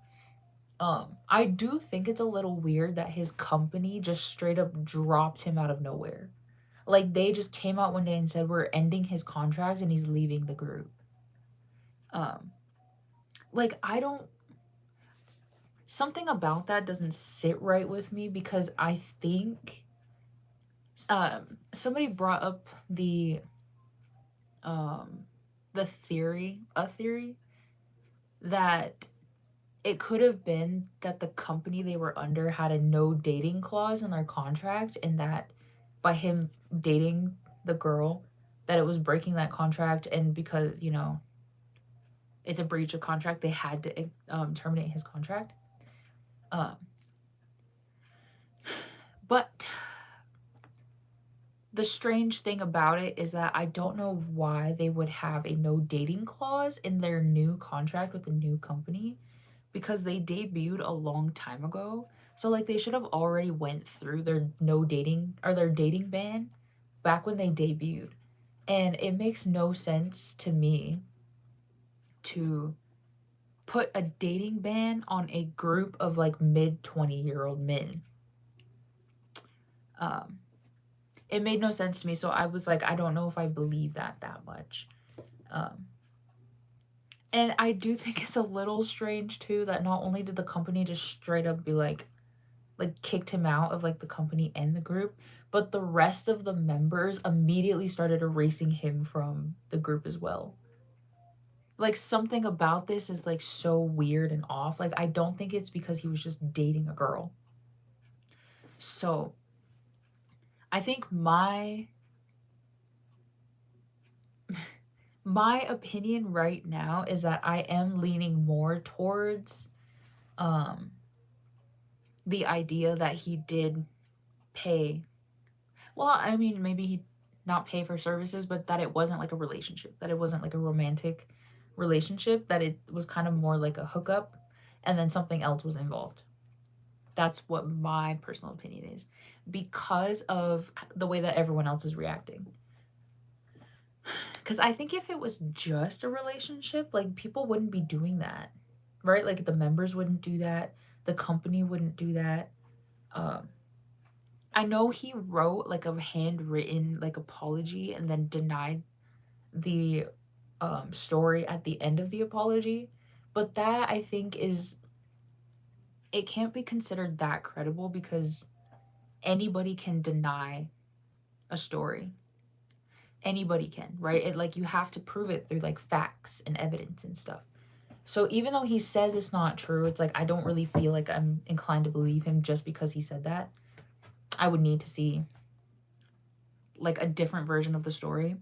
I do think it's a little weird that his company just straight up dropped him out of nowhere. Like they just came out one day and said we're ending his contract and he's leaving the group. Um, like I don't something about that doesn't sit right with me because I think somebody brought up um a theory that it could have been that the company they were under had a no dating clause in their contract, and that by him dating the girl, that it was breaking that contract, and because, it's a breach of contract, they had to terminate his contract. Um, but the strange thing about it is that I don't know why they would have a no dating clause in their new contract with the new company because they debuted a long time ago. So like they should have already went through their no dating or their dating ban back when they debuted. And it makes no sense to me to put a dating ban on a group of like mid 20-year-old men. Um it made no sense to me, so I was like, I don't know if I believe that much. Um and I do think it's a little strange too that not only did the company just straight up be like kicked him out of like the company and the group, but the rest of the members immediately started erasing him from the group as well. Like something about this is like so weird and off. Like I don't think it's because he was just dating a girl. So I think my opinion right now is that I am leaning more towards um the idea that he did pay. Well, I mean, maybe he not pay for services, but that it wasn't like a relationship, that it wasn't like a romantic relationship, that it was kind of more like a hookup and then something else was involved. That's what my personal opinion is because of the way that everyone else is reacting. Because I think if it was just a relationship, like people wouldn't be doing that, right? Like the members wouldn't do that, the company wouldn't do that. Um, I know he wrote like a handwritten like apology and then denied the story at the end of the apology, but that I think is it can't be considered that credible because anybody can deny a story. Anybody can, right? It like you have to prove it through like facts and evidence and stuff. So even though he says it's not true, it's like I don't really feel like I'm inclined to believe him just because he said that. I would need to see like a different version of the story.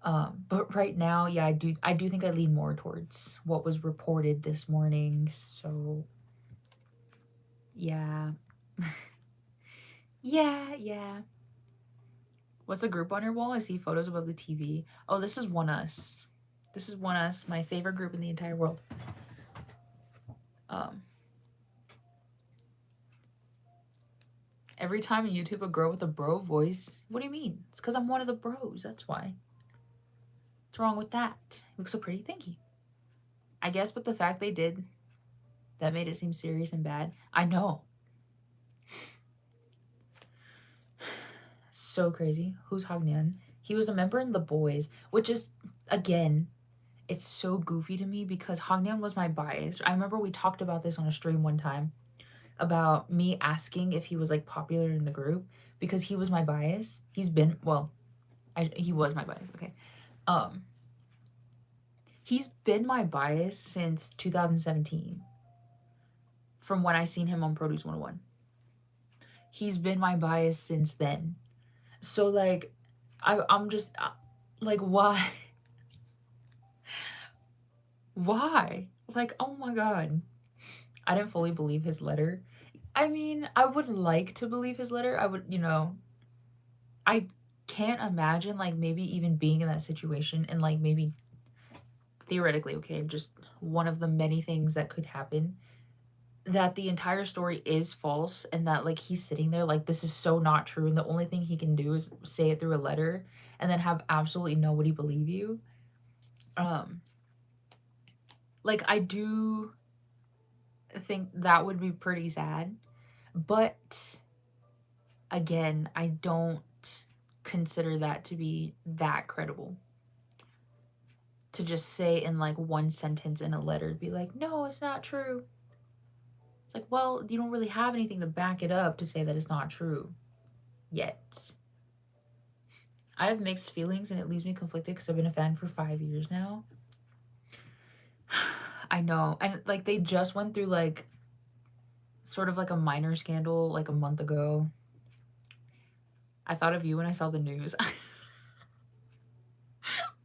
But right now, yeah, I do think I lean more towards what was reported this morning. So yeah. Yeah. What's the group on your wall? I see photos above the TV. Oh, this is One Us. This is One Us, my favorite group in the entire world. Every time on YouTube a girl with a bro voice. What do you mean? It's because I'm one of the bros. That's why. What's wrong with that? You look so pretty. Thank you. I guess, but the fact they did, that made it seem serious and bad. I know. So crazy. Who's Hagnan? He was a member in The Boys, which is, again, it's so goofy to me because Hagnan was my bias. I remember we talked about this on a stream one time about me asking if he was like popular in the group because he was my bias. He was my bias. Okay. He's been my bias since 2017 from when I seen him on Produce 101. he's been my bias since then. So like I'm just like why? Why? Like, oh my god. I didn't fully believe his letter. I mean, I would like to believe his letter. I would, I can't imagine like maybe even being in that situation and like maybe theoretically, okay, just one of the many things that could happen, that the entire story is false and that like he's sitting there like this is so not true and the only thing he can do is say it through a letter and then have absolutely nobody believe you. Um like I do think that would be pretty sad, but again, I don't consider that to be that credible. To just say in like one sentence in a letter, be like, no, it's not true. It's like, well, you don't really have anything to back it up to say that it's not true yet. I have mixed feelings and it leaves me conflicted because I've been a fan for 5 years now. I know. And like they just went through like sort of like a minor scandal like a month ago. I thought of you when I saw the news.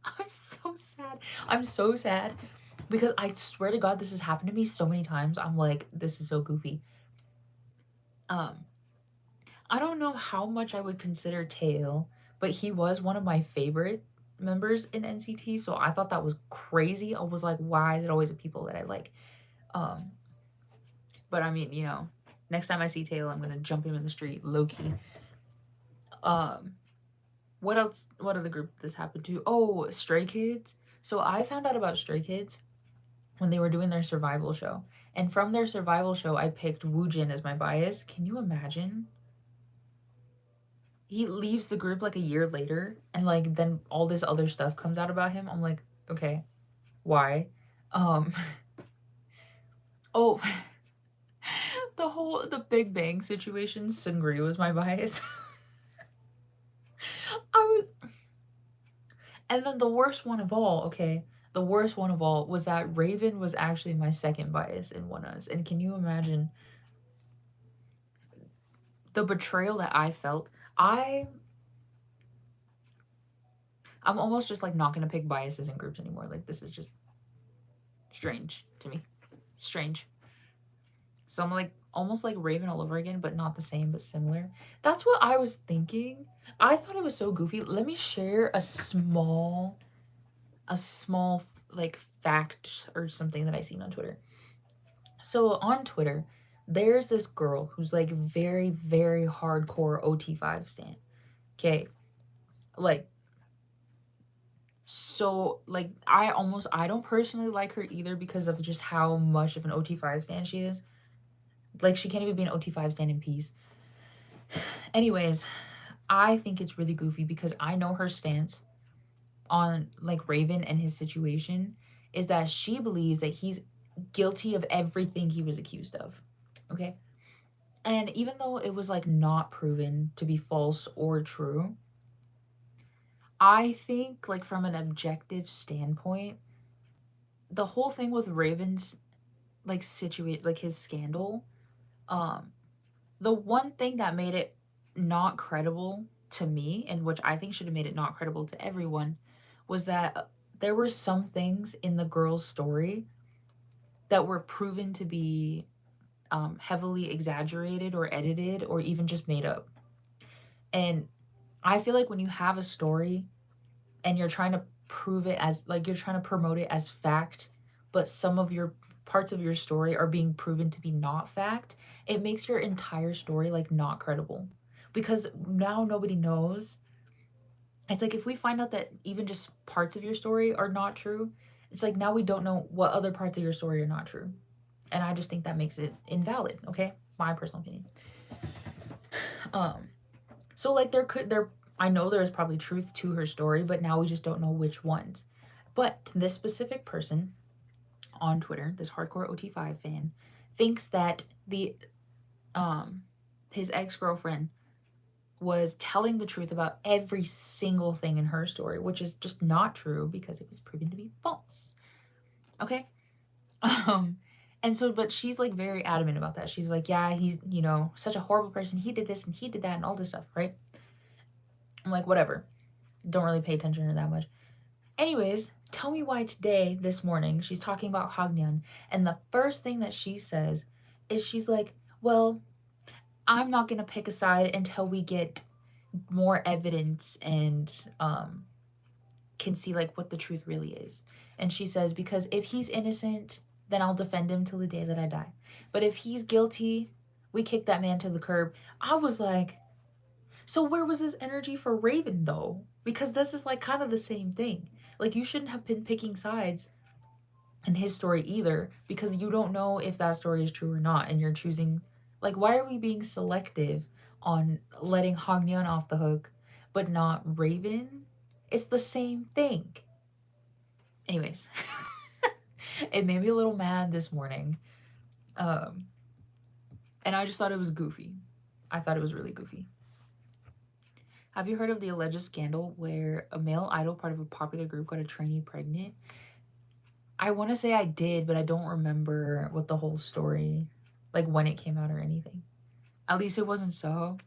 I'm so sad. I'm so sad because I swear to God, this has happened to me so many times. I'm like, this is so goofy. Um, I don't know how much I would consider Tail, but he was one of my favorite members in NCT, so I thought that was crazy. I was like, why is it always the people that I like? Um, but I mean, next time I see Tail, I'm gonna jump him in the street, low key. What else? What other group this happened to? Oh, Stray Kids. So I found out about Stray Kids when they were doing their survival show. And from their survival show, I picked Woojin as my bias. Can you imagine? He leaves the group like a year later, and like then all this other stuff comes out about him. I'm like, okay, why? Um, oh, the Big Bang situation. Seungri was my bias. I was, and then the worst one of all. Okay, the worst one of all was that Raven was actually my second bias in One Us. And can you imagine the betrayal that I felt? I'm almost just like not gonna pick biases in groups anymore. Like this is just strange to me. Strange. So I'm like almost like Raven all over again, but not the same, but similar. That's what I was thinking. I thought it was so goofy. Let me share a small like fact or something that I seen on Twitter. So on Twitter, there's this girl who's like very, very hardcore OT5 stan. Okay. Like, so like I don't personally like her either because of just how much of an OT5 stan she is. Like she can't even be an OT5 stan in peace. Anyways, I think it's really goofy because I know her stance on like Raven and his situation is that she believes that he's guilty of everything he was accused of. Okay? And even though it was like not proven to be false or true, I think like from an objective standpoint, the whole thing with Raven's like like his scandal, um the one thing that made it not credible to me, and which I think should have made it not credible to everyone, was that there were some things in the girl's story that were proven to be heavily exaggerated or edited or even just made up. And I feel like when you have a story and you're trying to prove it as like you're trying to promote it as fact, but some of your parts of your story are being proven to be not fact, it makes your entire story like not credible. Because now nobody knows. It's like if we find out that even just parts of your story are not true, it's like now we don't know what other parts of your story are not true. And I just think that makes it invalid, okay? My personal opinion. So like there I know there's probably truth to her story, but now we just don't know which ones. But this specific person on Twitter, this hardcore OT5 fan, thinks that the his ex-girlfriend was telling the truth about every single thing in her story, which is just not true because it was proven to be false. Okay? Um And so, but she's like very adamant about that. She's like, yeah, he's, you know, such a horrible person. He did this and he did that and all this stuff, right? I'm like, whatever. Don't really pay attention to her that much. Anyways, tell me why today, this morning, she's talking about Hagnan. And the first thing that she says is she's like, well, I'm not going to pick a side until we get more evidence and can see like what the truth really is. And she says, because if he's innocent, then I'll defend him till the day that I die. But if he's guilty, we kick that man to the curb. I was like, so where was this energy for Raven though? Because this is like kind of the same thing. Like you shouldn't have been picking sides in his story either, because you don't know if that story is true or not, and you're choosing, like, why are we being selective on letting Hagnan off the hook but not Raven? It's the same thing. Anyways, it made me a little mad this morning. And I just thought it was goofy. I thought it was really goofy. Have you heard of the alleged scandal where a male idol part of a popular group got a trainee pregnant? I want to say I did, but I don't remember what the whole story, like when it came out or anything. At least it wasn't so.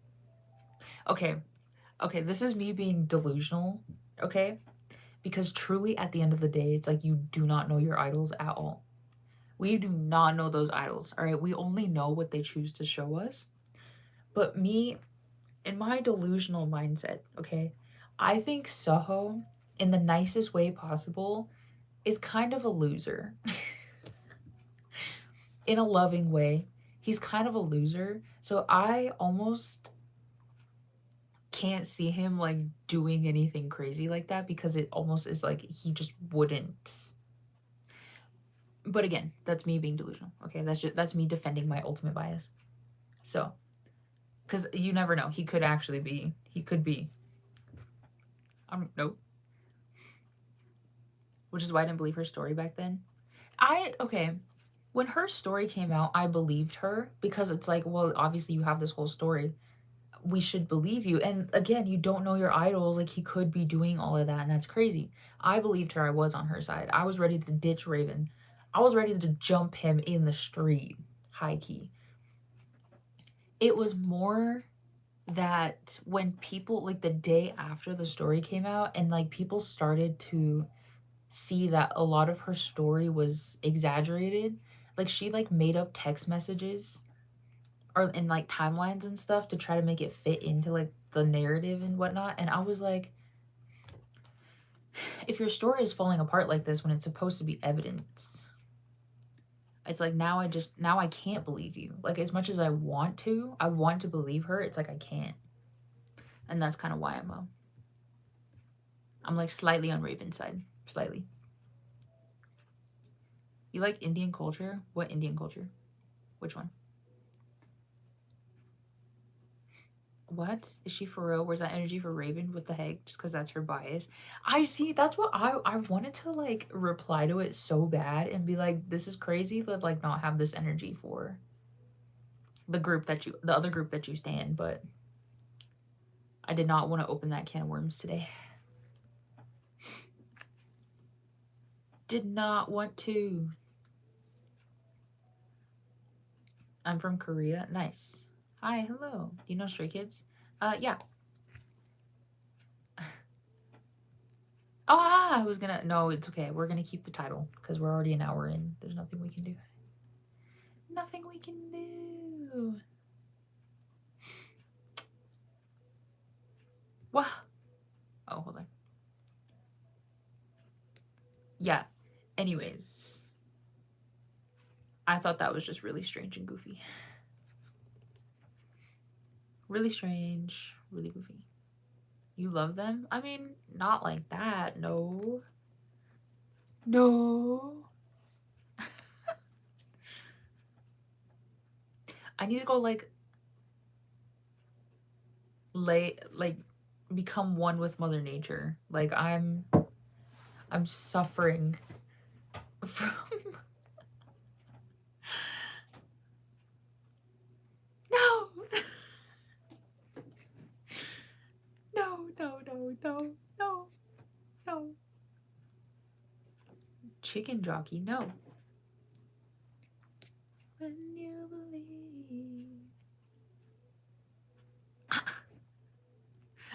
Okay, this is me being delusional, okay? Because truly at the end of the day, it's like you do not know your idols at all. We do not know those idols, all right? We only know what they choose to show us. But me, in my delusional mindset, okay, I think Soho, in the nicest way possible, is kind of a loser. In a loving way, he's kind of a loser. So I almost can't see him like doing anything crazy like that, because it almost is like he just wouldn't. But again, that's me being delusional. Okay, that's me defending my ultimate bias. So, because you never know, he could be. Nope. Which is why I didn't believe her story back then. When her story came out, I believed her, because it's like, well, obviously you have this whole story. We should believe you. And again, you don't know your idols. Like, he could be doing all of that, and that's crazy. I believed her. I was on her side. I was ready to ditch Raven. I was ready to jump him in the street, high key. It was more that when people, like, the day after the story came out, and like people started to see that a lot of her story was exaggerated, like she like made up text messages or in like timelines and stuff to try to make it fit into like the narrative and whatnot. And I was like, if your story is falling apart like this when it's supposed to be evidence, it's like now I can't believe you. Like, as much as I want to believe her, it's like I can't. And that's kind of why I'm like slightly on Raven's side. Slightly. You like Indian culture? What Indian culture? Which one? What? Is she for real? Where's that energy for Raven? What the heck? Just because that's her bias. I see. That's what I wanted to like reply to it so bad and be like, this is crazy to like not have this energy for the other group that you stand, but I did not want to open that can of worms today. Did not want to. I'm from Korea. Nice. Hi, hello. Do you know Stray Kids? Yeah. I was gonna, no, it's okay. We're gonna keep the title because we're already an hour in. There's nothing we can do. Nothing we can do. Wow. Oh, hold on. Yeah. Anyways. I thought that was just really strange and goofy. Really strange. Really goofy. You love them? I mean, not like that. No. No. I need to go like become one with Mother Nature. Like I'm suffering from No. No. Chicken jockey, no.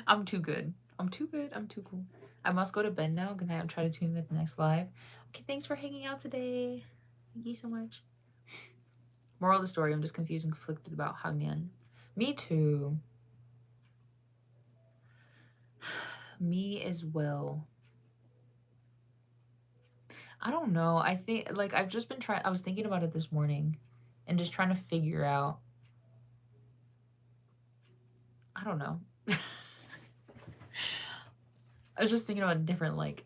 I'm too good. I'm too good. I'm too cool. I must go to bed now. Good night. I'll try to tune in the next live. Okay, thanks for hanging out today. Thank you so much. Moral of the story, I'm just confused and conflicted about Hagnian. Me too. Me as well. I don't know. I think, like, I've just been I was thinking about it this morning and just trying to figure out. I don't know. I was just thinking about different, like,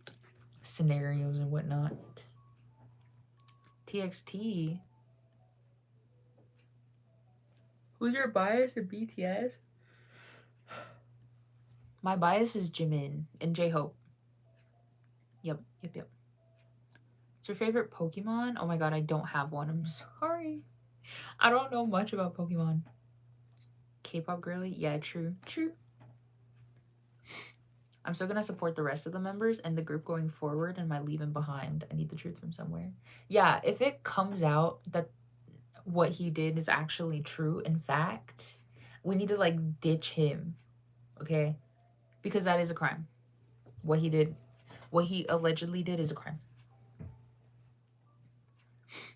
scenarios and whatnot. TXT. Who's your bias in BTS? My bias is Jimin and J-Hope. Yep. What's your favorite Pokemon? Oh my god, I don't have one. I'm sorry. I don't know much about Pokemon. K-pop girly? Yeah, true. I'm still gonna support the rest of the members and the group going forward and my leaving behind. I need the truth from somewhere. Yeah, if it comes out that what he did is actually true, in fact, we need to, like, ditch him, okay? Because that is a crime. What he allegedly did is a crime.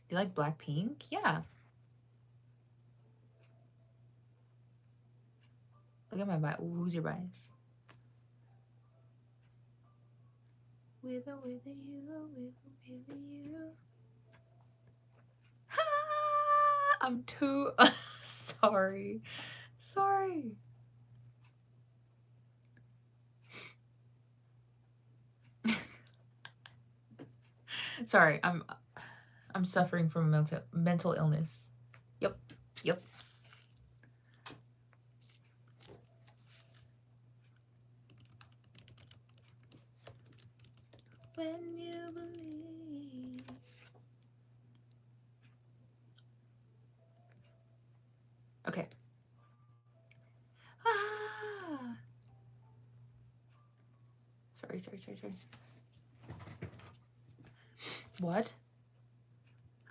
Do you like Blackpink? Yeah. Look at my bias. Who's your bias? With or with you. Ha! I'm too sorry. Sorry, I'm suffering from a mental illness. Yep. When you believe. Okay. Ah. Sorry. What?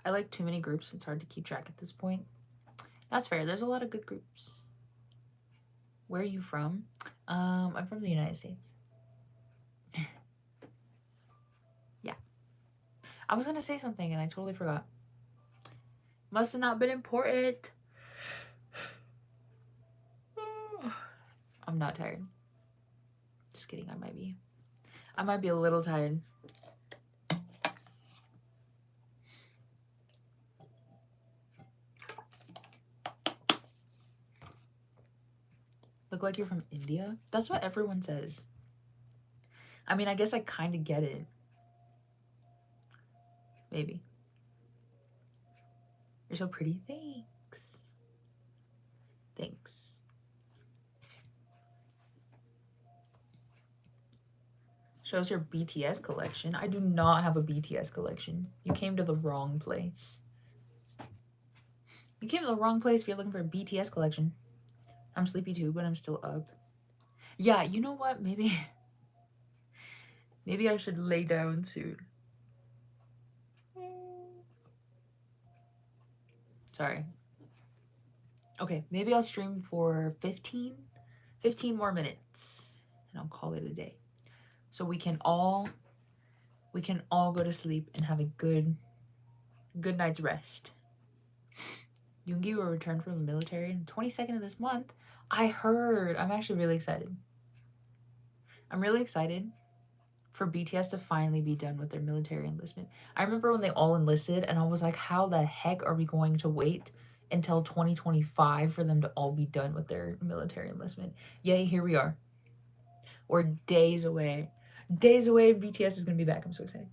I like too many groups. It's hard to keep track at this point. That's fair. There's a lot of good groups. Where are you from? I'm from the United States. Yeah. I was gonna say something and I totally forgot. Must have not been important. I'm not tired. Just kidding, I might be. I might be a little tired. Look like you're from India? That's what everyone says. I mean, I guess I kind of get it. Maybe. You're so pretty. Thanks. Shows your BTS collection. I do not have a BTS collection. You came to the wrong place. You came to the wrong place if you're looking for a BTS collection. I'm sleepy too, but I'm still up. Yeah, you know what? Maybe I should lay down soon. Sorry. Okay, maybe I'll stream for 15 more minutes and I'll call it a day. So we can all go to sleep and have a good night's rest. Yoongi will return from the military on the 22nd of this month. I heard. I'm actually really excited. I'm really excited for BTS to finally be done with their military enlistment. I remember when they all enlisted and I was like, how the heck are we going to wait until 2025 for them to all be done with their military enlistment? Yay, here we are. We're days away. BTS is going to be back. I'm so excited.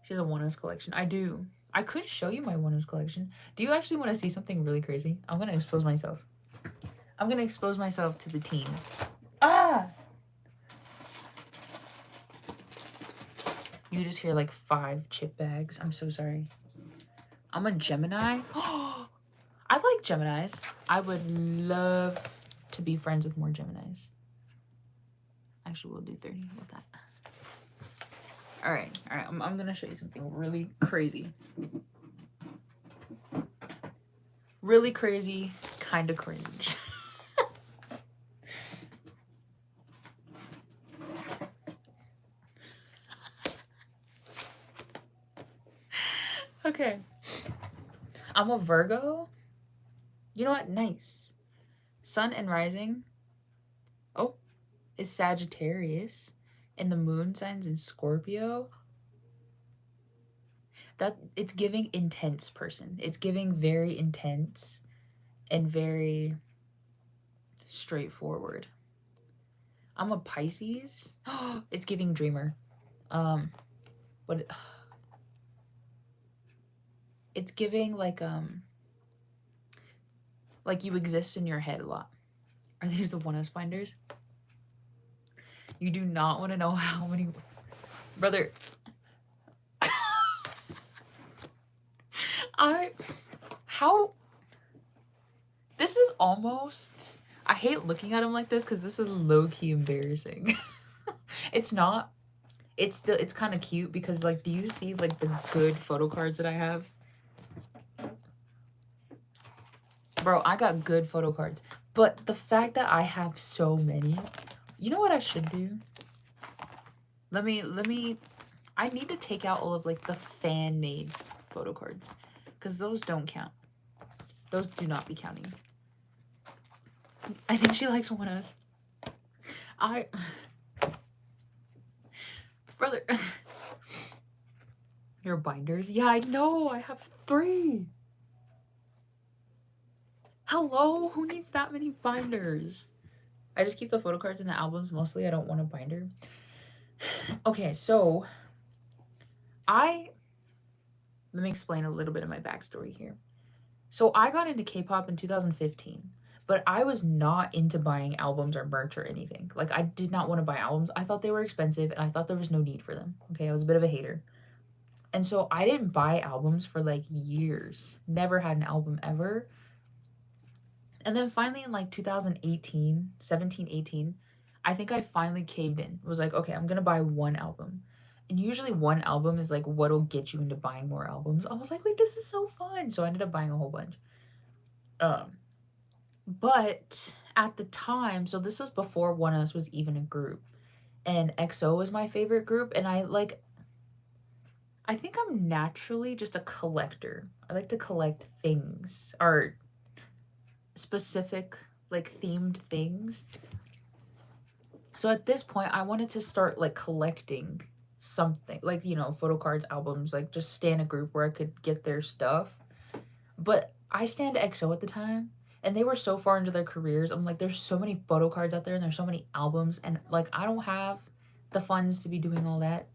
She has a ONEUS collection. I do. I could show you my ONEUS collection. Do you actually want to see something really crazy? I'm going to expose myself. I'm going to expose myself to the team. Ah! You just hear like 5 chip bags. I'm so sorry. I'm a Gemini. I like Geminis. I would love to be friends with more Geminis. Actually, we'll do 30 with that. All right. I'm going to show you something really crazy. Really crazy, kind of cringe. I'm a Virgo. You know what? Nice. Sun and rising, oh, is Sagittarius. And the moon signs in Scorpio. That it's giving intense person. It's giving very intense and very straightforward. I'm a Pisces. It's giving dreamer. What it's giving like you exist in your head a lot. Are these the 1S binders? You do not want to know how many, brother. This is almost, I hate looking at them like this because this is low-key embarrassing. It's not. It's still, it's kind of cute because, like, do you see, like, the good photo cards that I have? Bro, I got good photo cards. But the fact that I have so many, you know what I should do? Let me, I need to take out all of, like, the fan-made photo cards. Because those don't count. Those do not be counting. I think she likes 1S. Brother. Your binders? Yeah, I know. I have 3. Hello? Who needs that many binders? I just keep the photo cards in the albums mostly. I don't want a binder. Okay, so let me explain a little bit of my backstory here. So I got into K-pop in 2015, but I was not into buying albums or merch or anything. Like, I did not want to buy albums. I thought they were expensive and I thought there was no need for them. Okay, I was a bit of a hater. And so I didn't buy albums for like years. Never had an album ever. And then finally in like 2018, 17, 18, I think I finally caved in. It was like, okay, I'm going to buy one album. And usually one album is like what'll get you into buying more albums. I was like, wait, this is so fun. So I ended up buying a whole bunch. But at the time, so this was before 1S was even a group. And EXO was my favorite group. And I think I'm naturally just a collector. I like to collect things, art, specific, like, themed things. So at this point, I wanted to start, like, collecting something. Like, you know, photo cards, albums, like, just stay in a group where I could get their stuff. But I stand EXO at the time, and they were so far into their careers. I'm like, there's so many photo cards out there, and there's so many albums, and, like, I don't have the funds to be doing all that.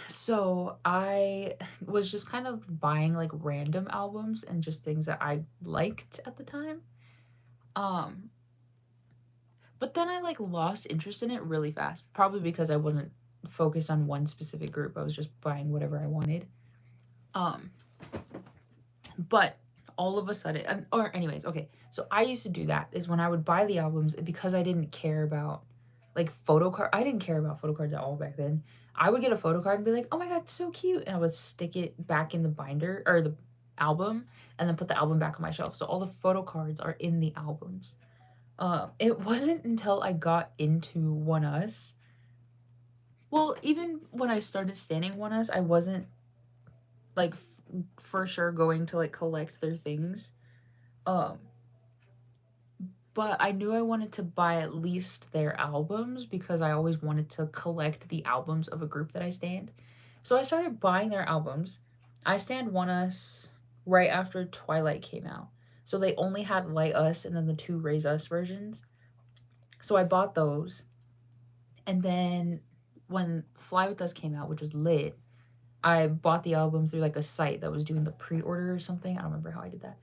So I was just kind of buying like random albums and just things that I liked at the time. But then I like lost interest in it really fast, probably because I wasn't focused on one specific group. I was just buying whatever I wanted. But all of a sudden, or anyways, okay. So I used to do that is when I would buy the albums because I didn't care about like photo card. I didn't care about photo cards at all back then. I would get a photo card and be like, oh my god, so cute. And I would stick it back in the binder or the album and then put the album back on my shelf. So all the photo cards are in the albums. It wasn't until I got into 1US. Well, even when I started standing 1US, I wasn't like for sure going to like collect their things. But I knew I wanted to buy at least their albums because I always wanted to collect the albums of a group that I stand. So I started buying their albums. I stand 1US right after Twilight came out. So they only had Light Us and then the 2 Raise Us versions. So I bought those. And then when Fly With Us came out, which was lit, I bought the album through like a site that was doing the pre-order or something. I don't remember how I did that.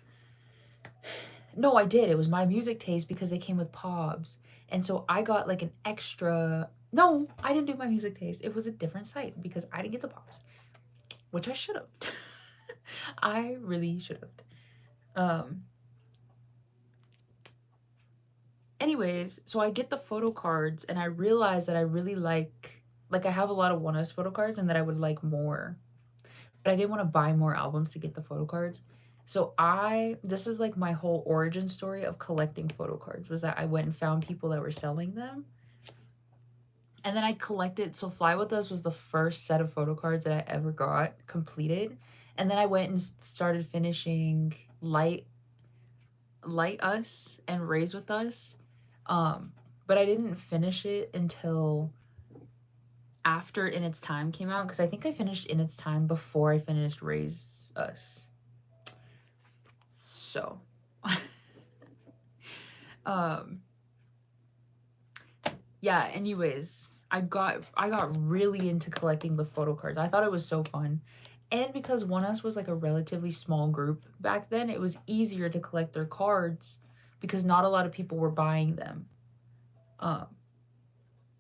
No, I did. It was My Music Taste because they came with POBs. And so I got like an extra... No, I didn't do My Music Taste. It was a different site because I didn't get the POBs, which I should have. I really should have. Anyways, so I get the photo cards and I realize that I really like I have a lot of 1US photo cards and that I would like more. But I didn't want to buy more albums to get the photo cards. So this is like my whole origin story of collecting photo cards, was that I went and found people that were selling them. And then I collected, so Fly With Us was the first set of photo cards that I ever got completed. And then I went and started finishing Light Us and Raise With Us. But I didn't finish it until after In Its Time came out, because I think I finished In Its Time before I finished Raise Us. So um yeah, anyways, I got really into collecting the photo cards. I thought it was so fun. And because One Us was like a relatively small group back then, it was easier to collect their cards because not a lot of people were buying them. Um,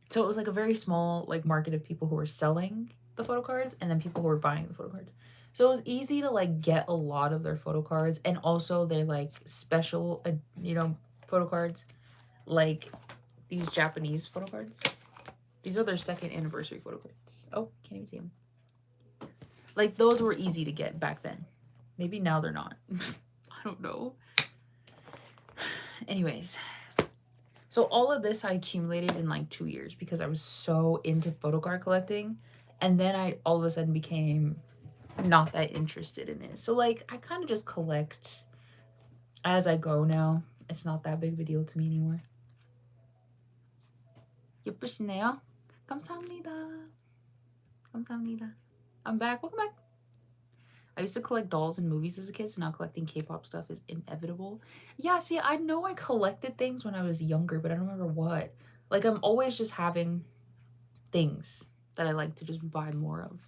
so it was like a very small like market of people who were selling the photo cards and then people who were buying the photo cards. So it was easy to like get a lot of their photo cards and also their like special, photo cards, like these Japanese photo cards. These are their 2nd anniversary photo cards. Oh, can't even see them. Like, those were easy to get back then. Maybe now they're not. I don't know. Anyways. So all of this I accumulated in like 2 years because I was so into photo card collecting. And then I all of a sudden became not that interested in it. So like I kind of just collect as I go now. It's not that big of a deal to me anymore. 예쁘시네요. 감사합니다. 감사합니다. I'm back. Welcome back. I used to collect dolls in movies as a kid, so now collecting K-pop stuff is inevitable. Yeah, see, I know I collected things when I was younger, but I don't remember what. Like, I'm always just having things that I like to just buy more of.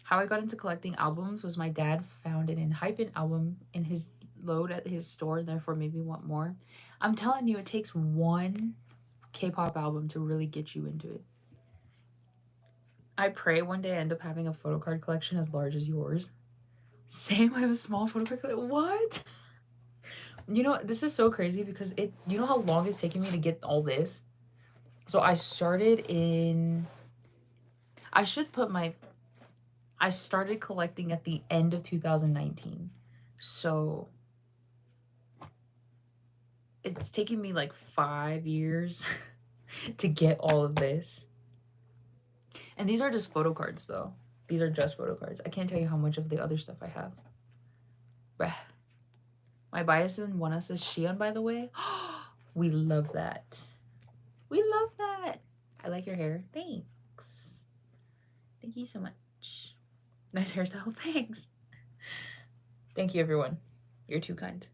How I got into collecting albums was my dad found an Enhypen album in his load at his store, therefore made me want more. I'm telling you, it takes one K-pop album to really get you into it. I pray one day I end up having a photo card collection as large as yours. Same, I have a small photo card collection. What? You know, this is so crazy because you know how long it's taking me to get all this? So I started collecting at the end of 2019. So it's taking me like 5 years to get all of this. And these are just photo cards, though. These are just photo cards. I can't tell you how much of the other stuff I have. Bruh. My bias in One Us is Shion, by the way. We love that. We love that. I like your hair. Thanks. Thank you so much. Nice hairstyle. Thanks. Thank you, everyone. You're too kind.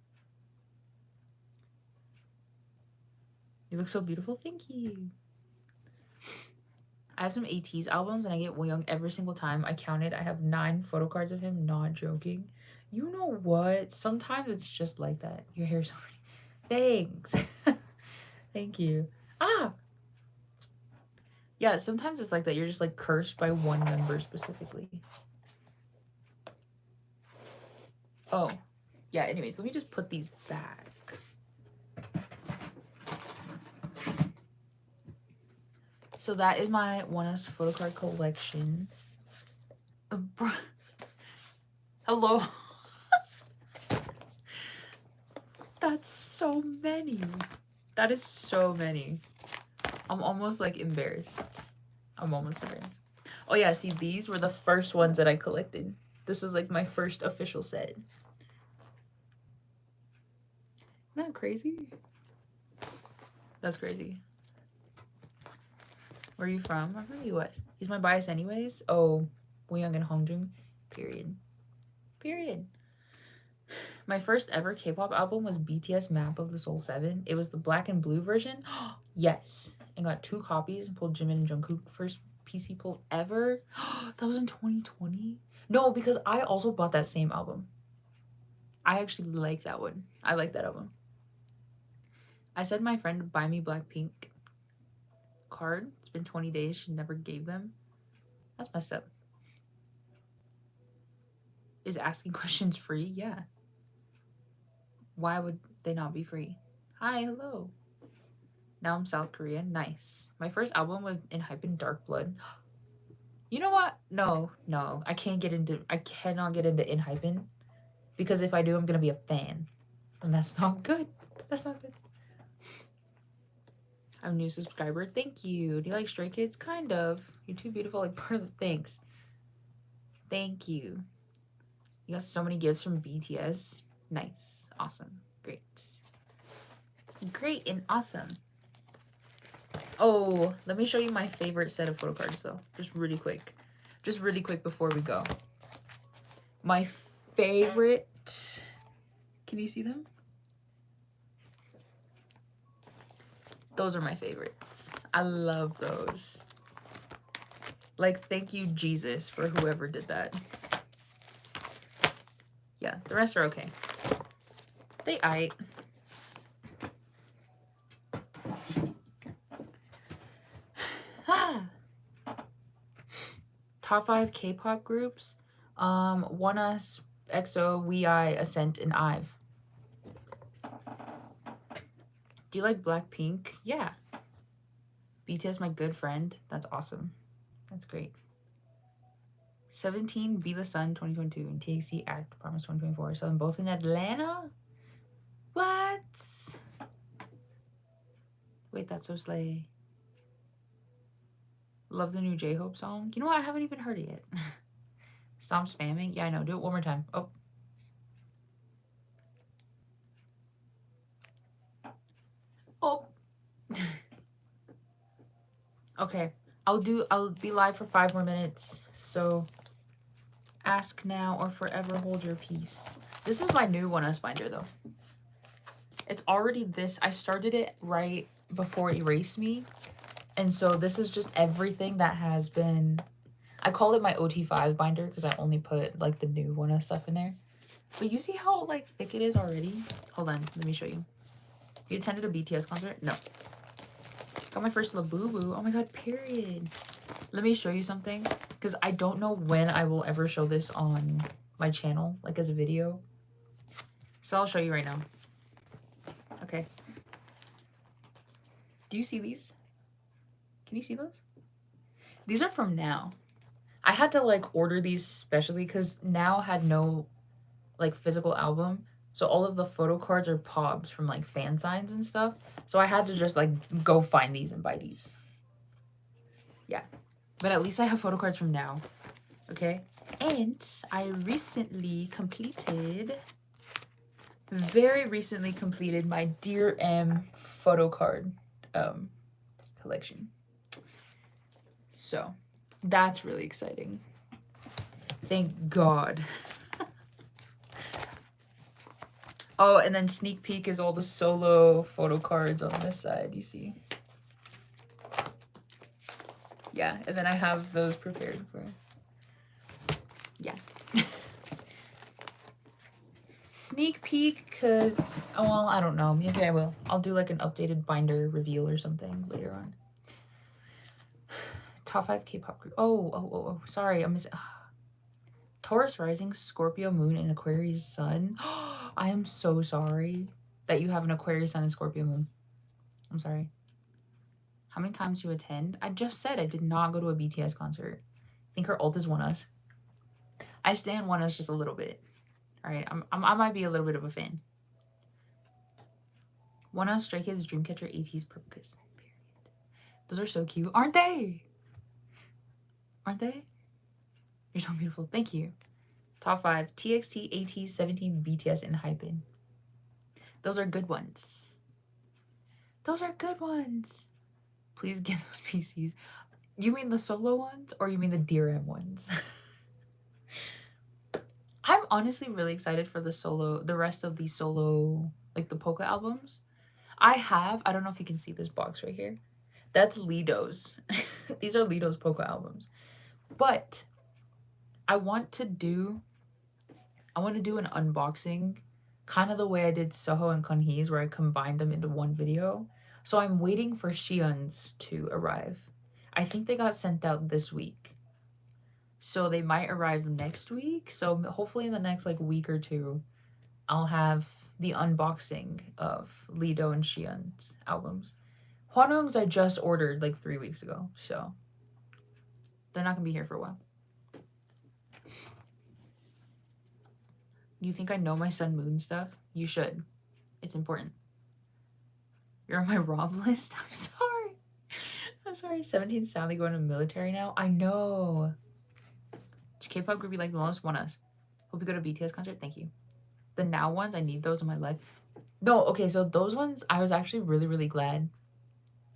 You look so beautiful. Thank you. I have some ATEEZ albums and I get Wooyoung every single time. I counted. I have 9 photo cards of him. Not joking. You know what? Sometimes it's just like that. Your hair's so pretty. Thanks. Thank you. Ah! Yeah, sometimes it's like that. You're just like cursed by one member specifically. Oh. Yeah, anyways, let me just put these back. So that is my One Us photo card collection. Hello. That's so many. That is so many. I'm almost like embarrassed. I'm almost embarrassed. Oh yeah, see, these were the first ones that I collected. This is like my first official set. Isn't that crazy? That's crazy. Where are you from? I'm from the US. He's my bias anyways. Oh, Wooyoung and Hongjung. Period. Period. My first ever K-pop album was BTS Map of the Soul 7. It was the black and blue version. Yes. And got 2 copies and pulled Jimin and Jungkook first PC pulls ever. That was in 2020? No, because I also bought that same album. I actually like that one. I like that album. I said my friend to buy me Blackpink card. It's been 20 days. She never gave them. That's messed up. Is asking questions free? Yeah. Why would they not be free? Hi, hello. Now I'm South Korea. Nice. My first album was Enhypen Dark Blood. You know what? No. I cannot get into Enhypen because if I do, I'm gonna be a fan. And that's not good. That's not good. I'm a new subscriber. Thank you. Do you like Stray Kids? Kind of. You're too beautiful, like part of the thanks. Thank you. You got so many gifts from BTS. Nice. Awesome. Great. Great and awesome. Oh, let me show you my favorite set of photo cards though. Just really quick. Just really quick before we go. My favorite. Can you see them? Those are my favorites. I love those. Like, thank you, Jesus, for whoever did that. Yeah, the rest are okay. They aight. Top 5 K-pop groups. ONEUS, EXO, WeI, Ascent, and IVE. Do you like Blackpink? Yeah. BTS, my good friend. That's awesome. That's great. 17, Be the Sun 2022, and TXT Act Promise 2024. So I'm both in Atlanta? What? Wait, that's so slay. Love the new J-Hope song. You know what? I haven't even heard it yet. Stop spamming. Yeah, I know. Do it one more time. Oh. Oh. Okay. I'll be live for 5 more minutes. So ask now or forever hold your peace. This is my new ONEUS binder though. It's already this. I started it right before Erase Me. And so this is just everything that has been, I call it my OT5 binder because I only put like the new ONEUS stuff in there. But you see how like thick it is already? Hold on, let me show you. You attended a BTS concert? No. Got my first Labubu. Oh my god, period. Let me show you something because I don't know when I will ever show this on my channel, like as a video. So I'll show you right now. Okay. Do you see these? Can you see those? These are from Now. I had to like order these specially because Now had no like physical album. So all of the photo cards are POBs from like fan signs and stuff. So I had to just like go find these and buy these. Yeah. But at least I have photo cards from Now. Okay. And I very recently completed my Dear M photo card collection. So that's really exciting. Thank God. Oh, and then sneak peek is all the solo photo cards on this side, you see. Yeah, and then I have those prepared for, yeah. Sneak peek, because, oh, well, I don't know. Maybe I will. I'll do like an updated binder reveal or something later on. Top 5 K-pop group. Oh, sorry. I'm missing. Taurus rising, Scorpio moon, and Aquarius sun. I am so sorry that you have an Aquarius sun and Scorpio moon. I'm sorry. How many times do you attend? I just said I did not go to a BTS concert. I think her ult is ONEUS. I stand ONEUS just a little bit. All right, I might be a little bit of a fan. ONEUS, Stray Kids, Dreamcatcher, ATEEZ, Purple Kiss. Period. Those are so cute, aren't they? Aren't they? You're so beautiful. Thank you. Top 5. TXT, ATEEZ, 17, BTS, and Hypen. Those are good ones. Those are good ones. Please give those PCs. You mean the solo ones or you mean the Dear M ones? I'm honestly really excited for the rest of the solo, like the Polka albums. I don't know if you can see this box right here. That's Lido's. These are Lido's Polka albums. But I want to do an unboxing, kind of the way I did Soho and Kunhee's, where I combined them into one video. So I'm waiting for Xi'an's to arrive. I think they got sent out this week. So they might arrive next week. So hopefully in the next like week or two, I'll have the unboxing of Lido and Xi'an's albums. Hwanwoong's I just ordered like 3 weeks ago. So they're not going to be here for a while. You think I know my sun moon stuff? You should. It's important. You're on my Rob list? I'm sorry. I'm sorry. 17 sadly going to the military now. I know. K-pop group you like the most? One Us. Hope you go to BTS concert. Thank you. The Now ones, I need those in my life. No, okay, so those ones, I was actually really, really glad.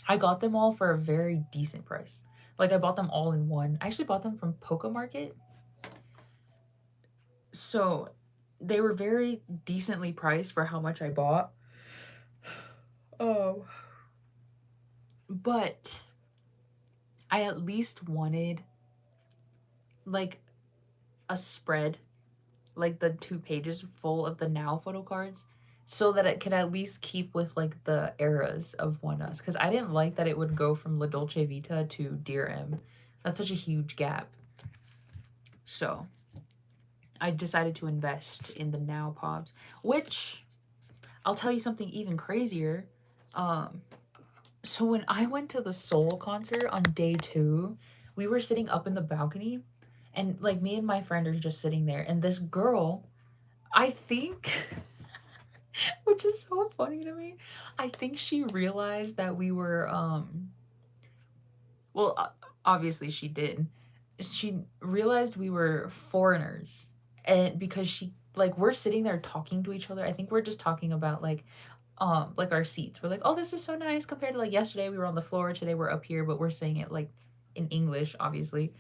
I got them all for a very decent price. Like, I bought them all in one. I actually bought them from Poca Market. So, they were very decently priced for how much I bought. Oh. But I at least wanted, like, a spread, like the 2 pages full of the Now photo cards, so that it could at least keep with, like, the eras of One Us. Because I didn't like that it would go from La Dolce Vita to Dear M. That's such a huge gap. So, I decided to invest in the Now Pops, which, I'll tell you something even crazier. So when I went to the Seoul concert on day 2, we were sitting up in the balcony, and, like, me and my friend are just sitting there, and this girl, I think, which is so funny to me, I think she realized that we were, well, obviously she did. She realized we were foreigners, and because she, like, we're sitting there talking to each other. I think we're just talking about, like our seats. We're like, "Oh, this is so nice compared to, like, yesterday we were on the floor, today we're up here," but we're saying it, like, in English, obviously.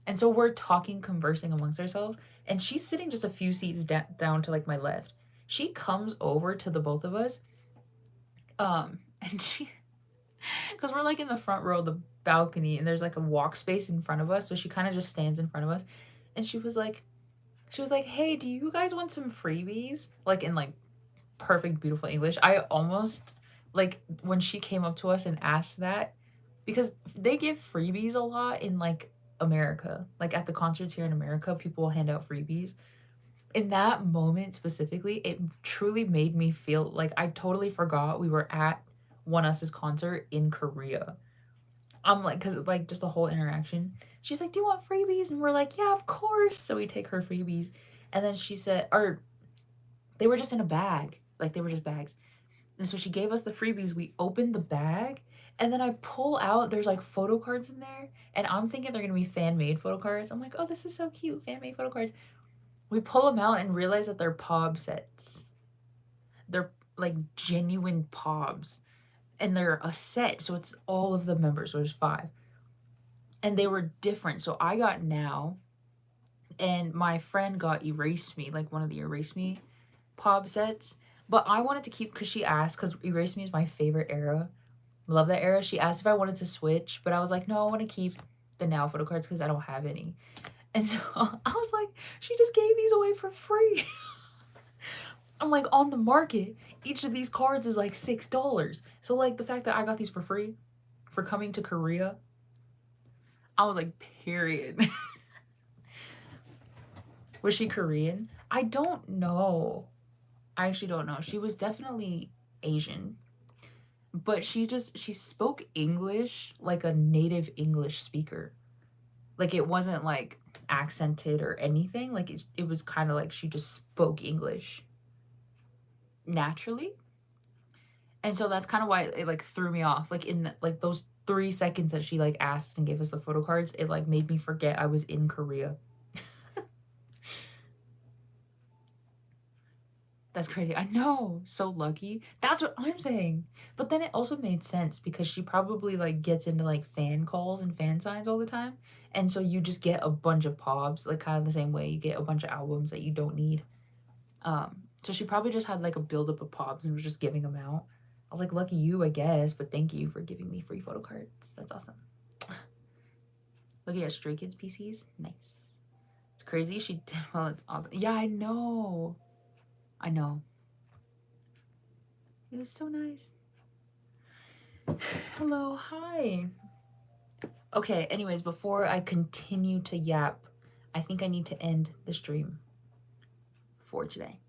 And so we're talking, conversing amongst ourselves, and she's sitting just a few seats down to, like, my left. She comes over to the both of us, and she, because we're, like, in the front row of the balcony, and there's, like, a walk space in front of us, so she kind of just stands in front of us, and she was like, "Hey, do you guys want some freebies?" Like, in, like, perfect, beautiful English. I almost, like, when she came up to us and asked that, because they give freebies a lot in, like, America. Like, at the concerts here in America, people will hand out freebies. In that moment specifically, it truly made me feel like I totally forgot we were at One Us's concert in Korea. I'm like, because, like, just the whole interaction. She's like, "Do you want freebies?" And we're like, "Yeah, of course." So we take her freebies. And then she said, or they were just in a bag. Like, they were just bags. And so she gave us the freebies. We opened the bag, and then I pull out, there's, like, photo cards in there, and I'm thinking they're gonna be fan-made photo cards. I'm like, "Oh, this is so cute, fan-made photo cards." We pull them out and realize that they're POB sets. They're, like, genuine POBs, and they're a set, so it's all of the members, so there's 5. And they were different. So I got Now, and my friend got Erase Me, like, one of the Erase Me POB sets. But I wanted to keep, because she asked, because Erase Me is my favorite era. Love that era. She asked if I wanted to switch, but I was like, no, I want to keep the Now photo cards because I don't have any. And so I was like, she just gave these away for free. I'm like, on the market, each of these cards is like $6. So, like, the fact that I got these for free for coming to Korea, I was like, period. Was she Korean? I don't know. I actually don't know. She was definitely Asian, but she spoke English like a native English speaker. Like, it wasn't, like, accented or anything. Like, it was kind of like she just spoke English naturally. And so that's kind of why it, like, threw me off. Like, in, like, those 3 seconds that she, like, asked and gave us the photo cards, it, like, made me forget I was in Korea. That's crazy. I know. So lucky. That's what I'm saying. But then it also made sense because she probably, like, gets into, like, fan calls and fan signs all the time. And so you just get a bunch of POBs, like, kind of the same way you get a bunch of albums that you don't need. So she probably just had, like, a buildup of POBs and was just giving them out. I was like, lucky you, I guess, but thank you for giving me free photo cards. That's awesome. Looking at Stray Kids PCs. Nice. It's crazy. She did well. It's awesome. Yeah, I know. I know. It was so nice. Hello, hi. Okay, anyways, before I continue to yap, I think I need to end the stream for today.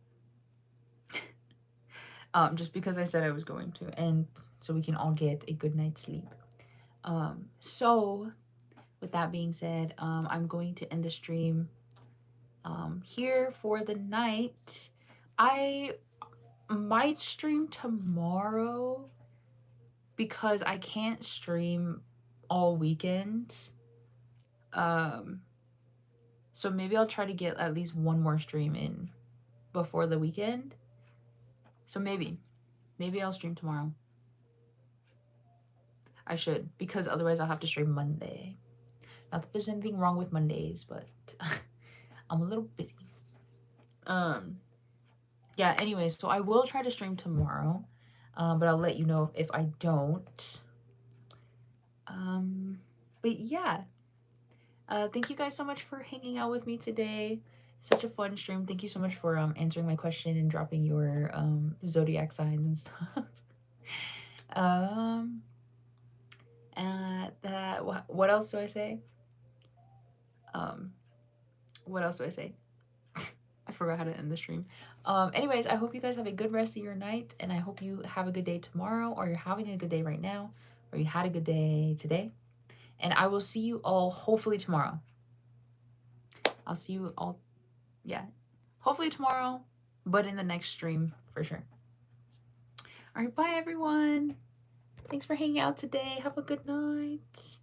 Just because I said I was going to, and so we can all get a good night's sleep. So with that being said, I'm going to end the stream here for the night. I might stream tomorrow because I can't stream all weekend. So maybe I'll try to get at least one more stream in before the weekend. So maybe I'll stream tomorrow. I should, because otherwise I'll have to stream Monday. Not that there's anything wrong with Mondays, but I'm a little busy. Yeah, anyways, so I will try to stream tomorrow, but I'll let you know if I don't. But yeah, thank you guys so much for hanging out with me today. Such a fun stream. Thank you so much for answering my question and dropping your zodiac signs and stuff. What else do I say? What else do I say? I forgot how to end the stream. Anyways, I hope you guys have a good rest of your night, and I hope you have a good day tomorrow, or you're having a good day right now, or you had a good day today. And I will see you all hopefully tomorrow. I'll see you all, yeah, hopefully tomorrow, but in the next stream for sure. All right, bye everyone. Thanks for hanging out today. Have a good night.